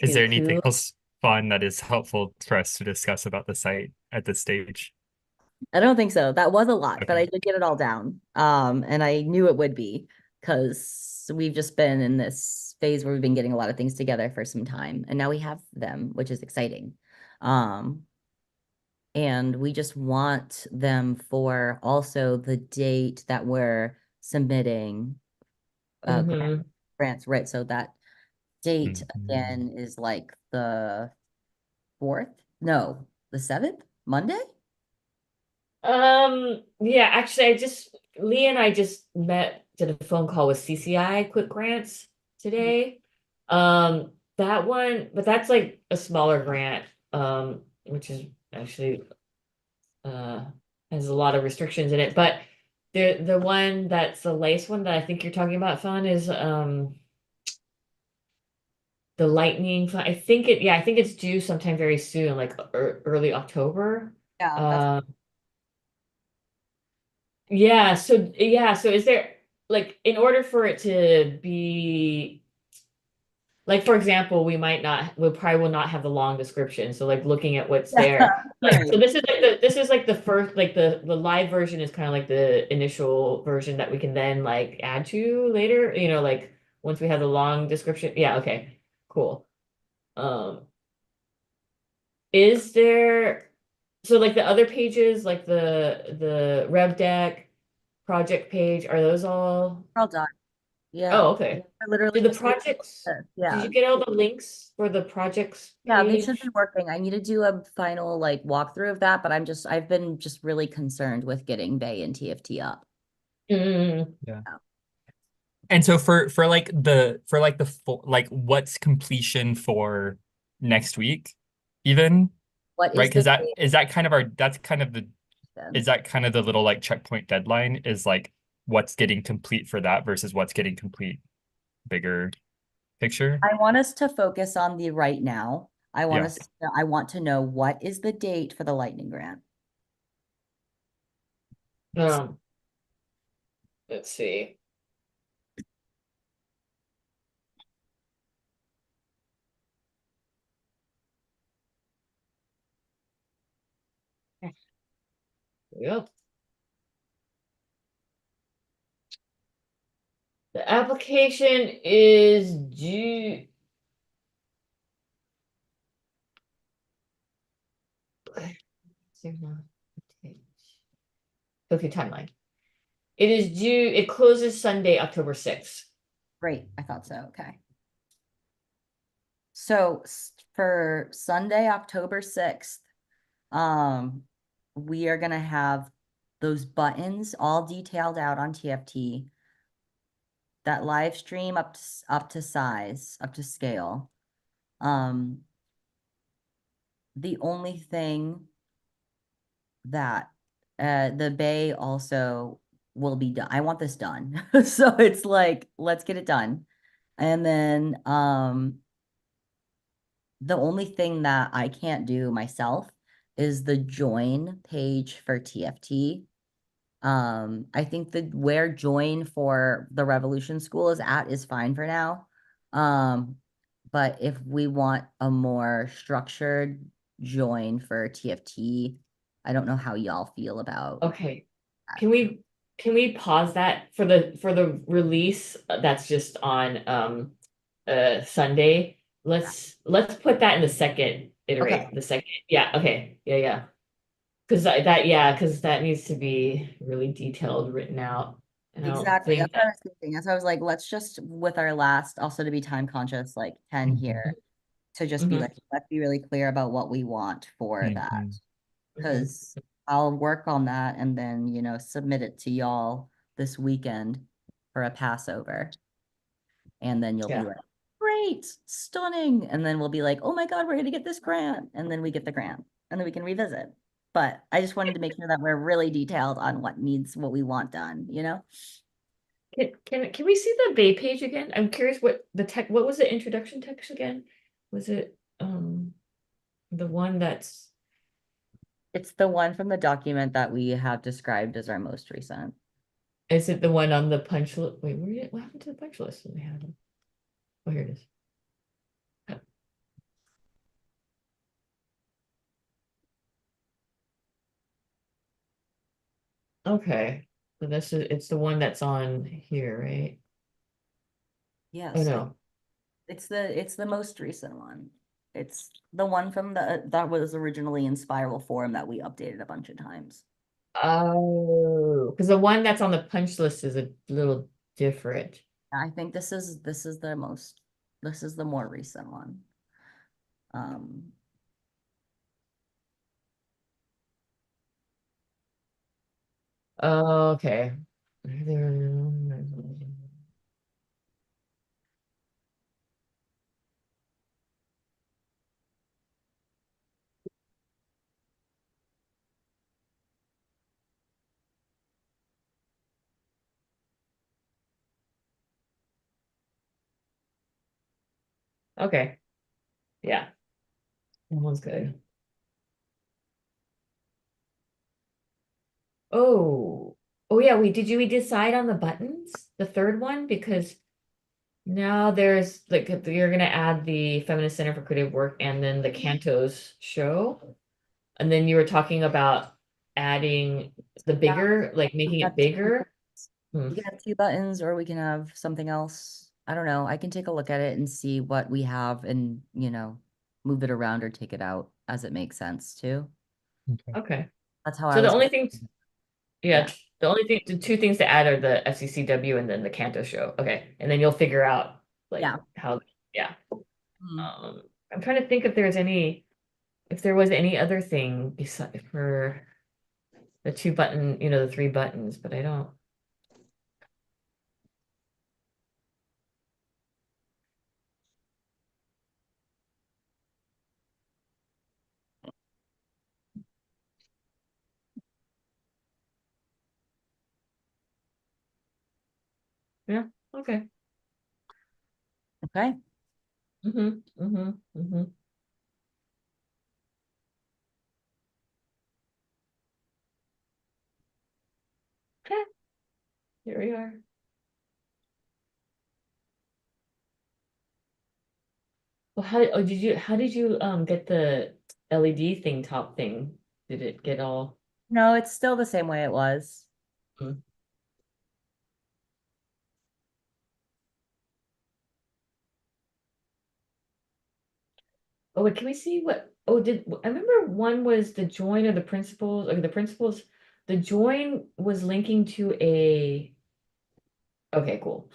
Is there anything Cool. else fun that is helpful for us to discuss about the site at this stage? I don't think so. That was a lot, but Okay. I did get it all down. And I knew it would be because we've just been in this phase where we've been getting a lot of things together for some time, and now we have them, which is exciting. And we just want them for also the date that we're submitting Mhm. grants, right? So that date Mhm. again is like the 4th? No, the 7th? Monday? Yeah, actually, Lee and I just did a phone call with CCI Quick Grants today. That one, but that's like a smaller grant, which is actually uh has a lot of restrictions in it. But the one that's the lace one that I think you're talking about, Fawn, is the lightning. I think I think it's due sometime very soon, like early October. Yeah, that's Um, so is there like in order for it to be like, for example, we probably will not have the long description. So like looking at what's there. Like right. so this is like the first like the live version is kind of like the initial version that we can then like add to later, like once we have the long description. Yeah, okay. Cool. Um is there so like the other pages, like the rev deck project page, are those all? Well done. Yeah. Oh, okay. I literally Did the just projects, did yeah. you get all the links for the projects Yeah, they should be page? working. I need to do a final like walkthrough of that, but I've been just really concerned with getting Bay and TFT up. Mm, Yeah. Yeah. And so for like the full like what's completion for next week even, What right? is the Because that date is that kind of our that's kind of the then? is that kind of the little like checkpoint deadline is like what's getting complete for that versus what's getting complete bigger picture? I want us to focus on the right now. Yeah. I want to know what is the date for the lightning grant. um, let's see. Yep. The application is due. Okay, timeline. It closes Sunday, October 6th. Great, I thought so. Okay. So for Sunday, October 6th, we are gonna have those buttons all detailed out on TFT. That live stream up to size, up to scale. the only thing that the bay also will be done. I want this done. So it's like, let's get it done. And then the only thing that I can't do myself is the join page for TFT. I think that where join for the Revolution School is at is fine for now. But if we want a more structured join for TFT, I don't know how y'all feel about. Okay, can we pause that for the release that's just on Sunday? Let's put that in the second iterate, Okay. the second, yeah, okay, yeah. Because that needs to be really detailed, written out. And I don't Exactly. That's think what I was thinking. That's why I was like, let's just with our last, also to be time conscious, like 10 here, to just be Mhm. like, let's be really clear about what we want for that. Mhm. Because I'll work on that and then, you know, submit it to y'all this weekend for a Passover. And then you'll be Yeah. like, great, stunning. And then we'll be like, oh my God, we're gonna get this grant. And then we get the grant and then we can revisit. But I just wanted to make sure that we're really detailed on what we want done, you know? Can we see the Bay page again? I'm curious what was the introduction text again? Was it the one that's It's the one from the document that we have described as our most recent. is it the one on the punch list? Wait, what happened to the punch list? We had them. Oh, here it is. Okay. So it's the one that's on here, right? Yeah, Oh so no. it's the most recent one. It's the one from that was originally in spiral form that we updated a bunch of times. Oh, because the one that's on the punch list is a little different. I think this is the more recent one. Oh, okay. Okay. Yeah. That one's good. Oh. Oh yeah, did we decide on the buttons? The third one? Because now there's like you're gonna add the Feminist Center for Creative Work and then the Cantos show. And then you were talking about adding the bigger, like making it bigger. Hmm. We can have 2 buttons or we can have something else. I don't know. I can take a look at it and see what we have and, you know, move it around or take it out as it makes sense too. Okay. That's how I So the was. only thing, Yeah. the two things to add are the FCCW and then the Canto show. Okay. And then you'll figure out like Yeah. how, yeah. Mhm. I'm trying to think if there was any other thing besides for the the 3 buttons, but I don't. Yeah. Okay. Okay. Mm-hmm. Mm-hmm. Mm-hmm. Okay. Here we are. Well, how did you get the LED thing top thing? Did it get all No, it's still the same way it was. hmm. Oh wait, can we see what I remember one was the join of the principles or the principles the join was linking to a okay, cool.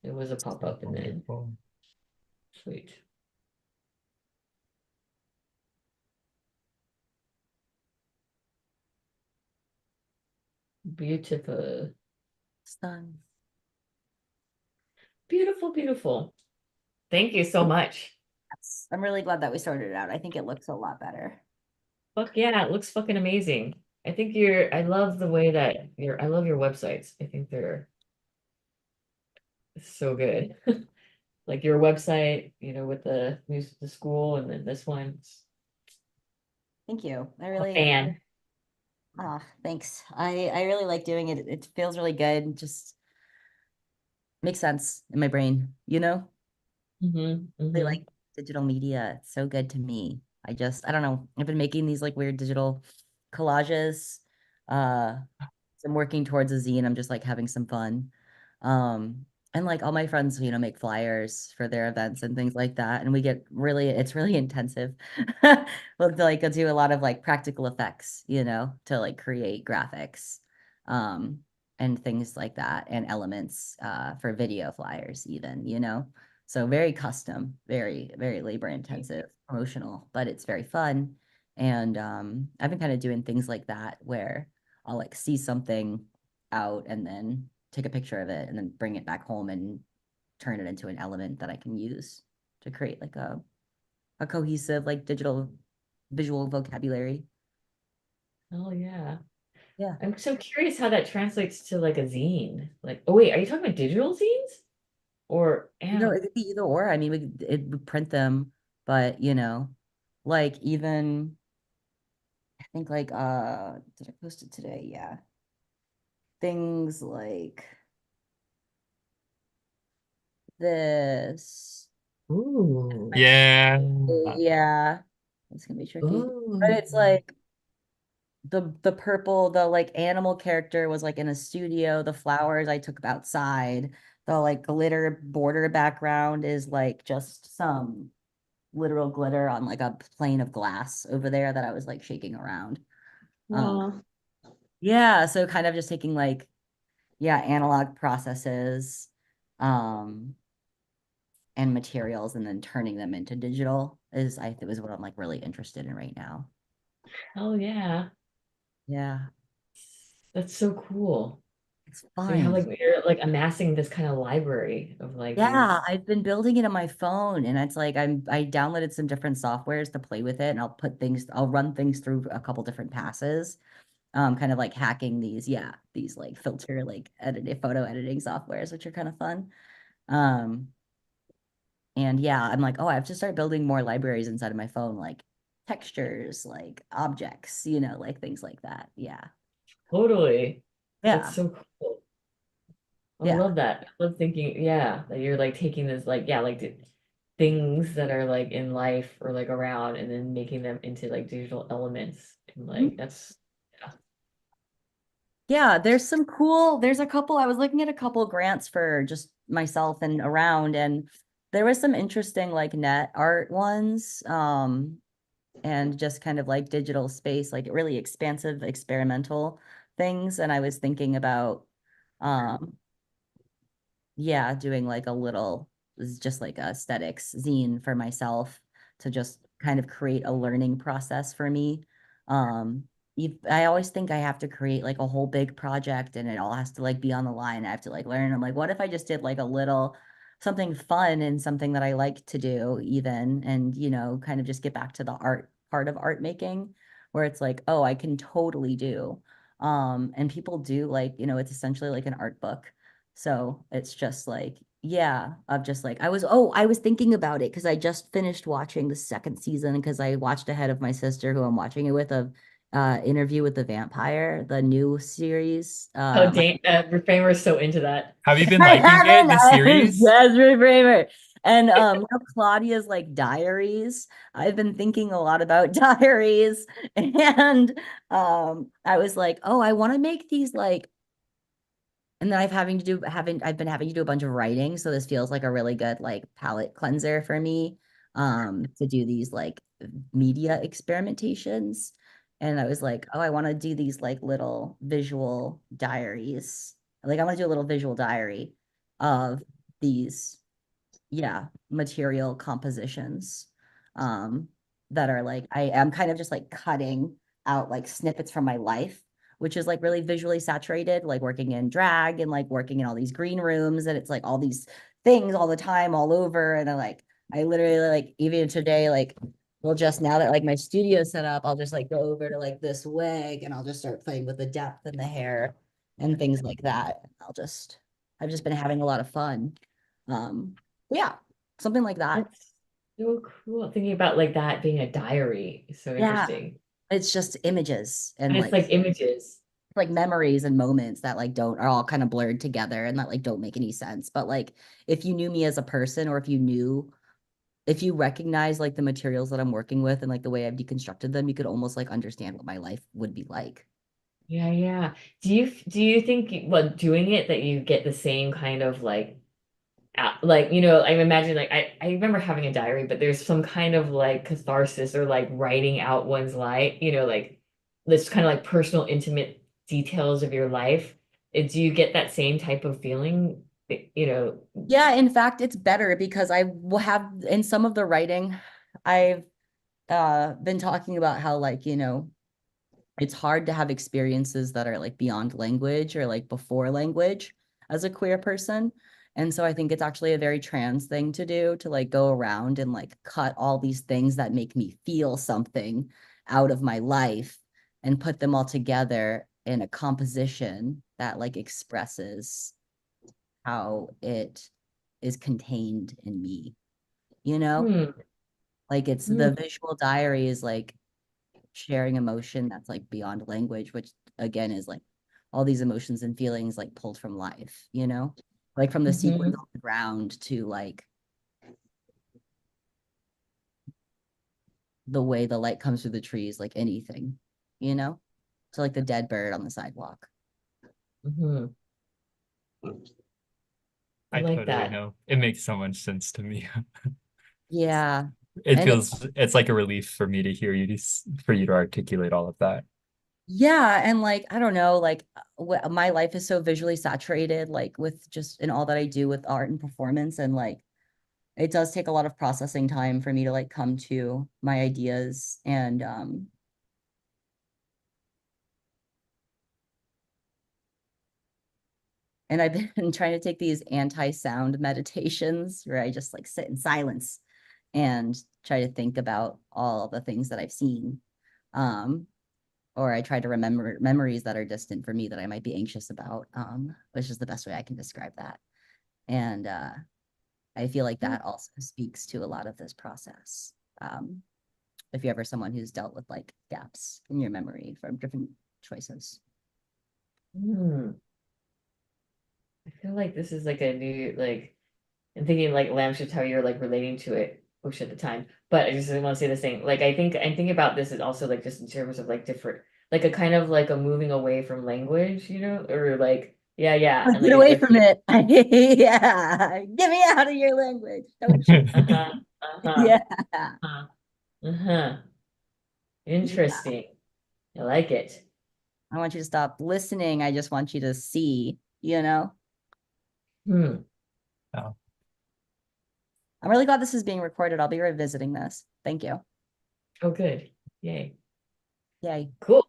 It was a pop-up and then sweet. Beautiful. Done. Beautiful, beautiful. Thank you so much. Yes, I'm really glad that we sorted it out. I think it looks a lot better. Fuck yeah, it looks fucking amazing. I love the way that I love your websites. I think they're so good. Like your website, with the music, the school, and then this one. Thank you. I A really, fan. thanks. I really like doing it. It feels really good. Just makes sense in my brain, you know? Really like digital media. It's so good to me. I don't know. I've been making these like weird digital collages. So I'm working towards a zine. I'm just like having some fun. And like all my friends, make flyers for their events and things like that. And it's really intensive. We'll like do a lot of like practical effects, to like create graphics, and things like that, and elements, for video flyers even, So very custom, very, very labor intensive, emotional, but it's very fun. And I've been kind of doing things like that where I'll like see something out and then take a picture of it and then bring it back home and turn it into an element that I can use to create like a cohesive like digital visual vocabulary. Oh yeah. Yeah. I'm so curious how that translates to like a zine. Like, oh wait, are you talking about digital zines? Or It could be either or. I mean, would print them, but like even I think like did I post it today? Yeah. Things like this. ooh. Yeah. Yeah, it's gonna be tricky. But Ooh. it's like the purple, the like animal character was like in a studio. The flowers I took outside. The like glitter border background is like just some literal glitter on like a plane of glass over there that I was like shaking around. Wow. Yeah, so kind of just taking like, yeah, analog processes, and materials and then turning them into digital is I think is what I'm like really interested in right now. Oh yeah. Yeah, That's so cool. it's So you have fun. you're like amassing this kind of library of like Yeah, these. I've been building it on my phone and it's like I downloaded some different softwares to play with it and I'll run things through a couple different passes. Kind of like hacking these like filter like photo editing softwares, which are kind of fun. Um, and yeah, I'm like, oh, I have to start building more libraries inside of my phone, like textures, like objects, like things like that. Yeah. Totally. That's Yeah. so cool. I Yeah. love that. I love thinking, yeah, that you're like taking this like, yeah, like things that are like in life or like around and then making them into like digital elements. And Mhm. like that's yeah. Yeah, there's a couple, I was looking at a couple grants for just myself and around, and there was some interesting like net art ones, and just kind of like digital space, like really expansive experimental things. And I was thinking about, um, yeah, doing like a little, it's just like a aesthetics zine for myself to just kind of create a learning process for me. I always think I have to create like a whole big project and it all has to like be on the line. I have to like learn. I'm like, what if I just did like a little something fun and something that I like to do even, and kind of just get back to the art part of art making, where it's like, oh, I can totally do. And people do like, it's essentially like an art book, so it's just like, yeah, of just like, I was thinking about it because I just finished watching the second season because I watched ahead of my sister who I'm watching it with, of Interview with the Vampire, the new series. Oh dang, Reframer is so into that. Have you been I liking it, haven't, the I series? yes, Braver. And now Claudia's like diaries. I've been thinking a lot about diaries, and I was like, oh, I want to make these like, and then I've been having to do a bunch of writing. So this feels like a really good like palette cleanser for me, to do these like media experimentations. And I was like, oh, I want to do these like little visual diaries. Like I want to do a little visual diary of these, yeah, material compositions, um that are like, I am kind of just like cutting out like snippets from my life, which is like really visually saturated, like working in drag and like working in all these green rooms, and it's like all these things all the time all over, and I like I literally like even today, like we'll just now that like my studio set up, I'll just like go over to like this wig and I'll just start playing with the depth in the hair and things like that. I've just been having a lot of fun. Yeah, something like that. That's so cool. Thinking about like that being a diary is so Yeah. interesting. It's just images and And it's like images. like memories and moments that like don't are all kind of blurred together and that like don't make any sense. But like if you knew me as a person or if you recognize like the materials that I'm working with and like the way I've deconstructed them, you could almost like understand what my life would be like. Yeah, yeah. Do you think well doing it that you get the same kind of like I imagine like I remember having a diary, but there's some kind of like catharsis or like writing out one's life, like this kind of like personal intimate details of your life. Do you get that same type of feeling? Yeah, in fact, it's better because I will have in some of the writing, I've been talking about how like, it's hard to have experiences that are like beyond language or like before language as a queer person. And so I think it's actually a very trans thing to do to like go around and like cut all these things that make me feel something out of my life and put them all together in a composition that like expresses how it is contained in me, Hmm. like it's Hmm. the visual diary is like sharing emotion that's like beyond language, which again is like all these emotions and feelings like pulled from life, like from the sequence on the ground to like the way the light comes through the trees, like anything, to like the dead bird on the sidewalk. Hmm. I I like totally that. know. It makes so much sense to me. Yeah. It And feels it's like a relief for me to hear you for you to articulate all of that. yeah, and like I don't know, like my life is so visually saturated, like with just in all that I do with art and performance, and like it does take a lot of processing time for me to like come to my ideas and I've been trying to take these anti-sound meditations where I just like sit in silence and try to think about all the things that I've seen. Or I try to remember memories that are distant for me that I might be anxious about, which is the best way I can describe that. And I feel like that also speaks to a lot of this process. If you're ever someone who's dealt with like gaps in your memory from different choices. Hmm. I feel like this is like a new like I'm thinking like Lamb should how you're like relating to it, which at the time. But I just want to say the same. Like I'm thinking about this is also like just in terms of like different like a kind of like a moving away from language, or like yeah. And Get like away if from it. Yeah. Get me out of your language. Don't you? uh-huh, uh-huh, Yeah. uh-huh, uh-huh. Interesting. I like it. I want you to stop listening. I just want you to see. Hmm. Oh. I'm really glad this is being recorded. I'll be revisiting this. Thank you. Oh, good. Yay. Yay. Cool.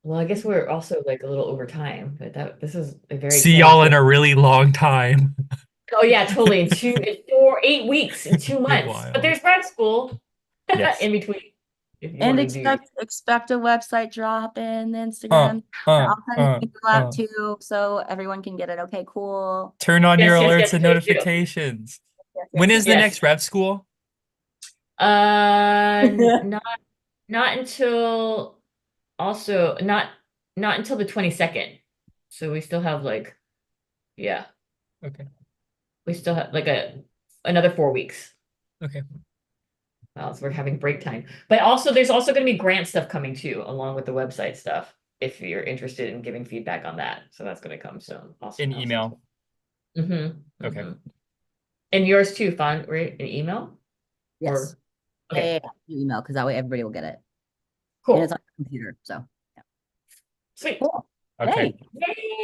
Well, I guess we're also like a little over time, but this is a very See exciting y'all in thing. a really long time. Oh yeah, totally. In 8 weeks, in 2 months. But Wild. there's grad school Yes. in between. If you And want to do. expect a website drop in Instagram. I'll send an email out too, so everyone can get it. Okay, cool. Turn on your Yes, alerts and please do. notifications. When is the Yes. next rep school? Not until also not until the 22nd. So we still have like yeah, Okay. we still have like another 4 weeks. Okay. Well, so we're having break time. But also there's also going to be grant stuff coming too, along with the website stuff, if you're interested in giving feedback on that. So that's going to come soon. Also, In email. Mm-hmm. Okay. Mm-hmm. And yours too, Fawn, right? An email? Yes. Okay. Yeah, email, because that way everybody will get it. Cool. And it's on the computer, so yeah. Sweet. Cool. Okay. Hey.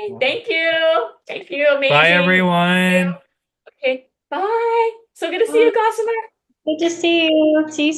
Yay. Thank you. Thank you. Amazing. Bye, everyone. Okay. Bye. So good to see you, Gossamer. Good to see you. See you soon.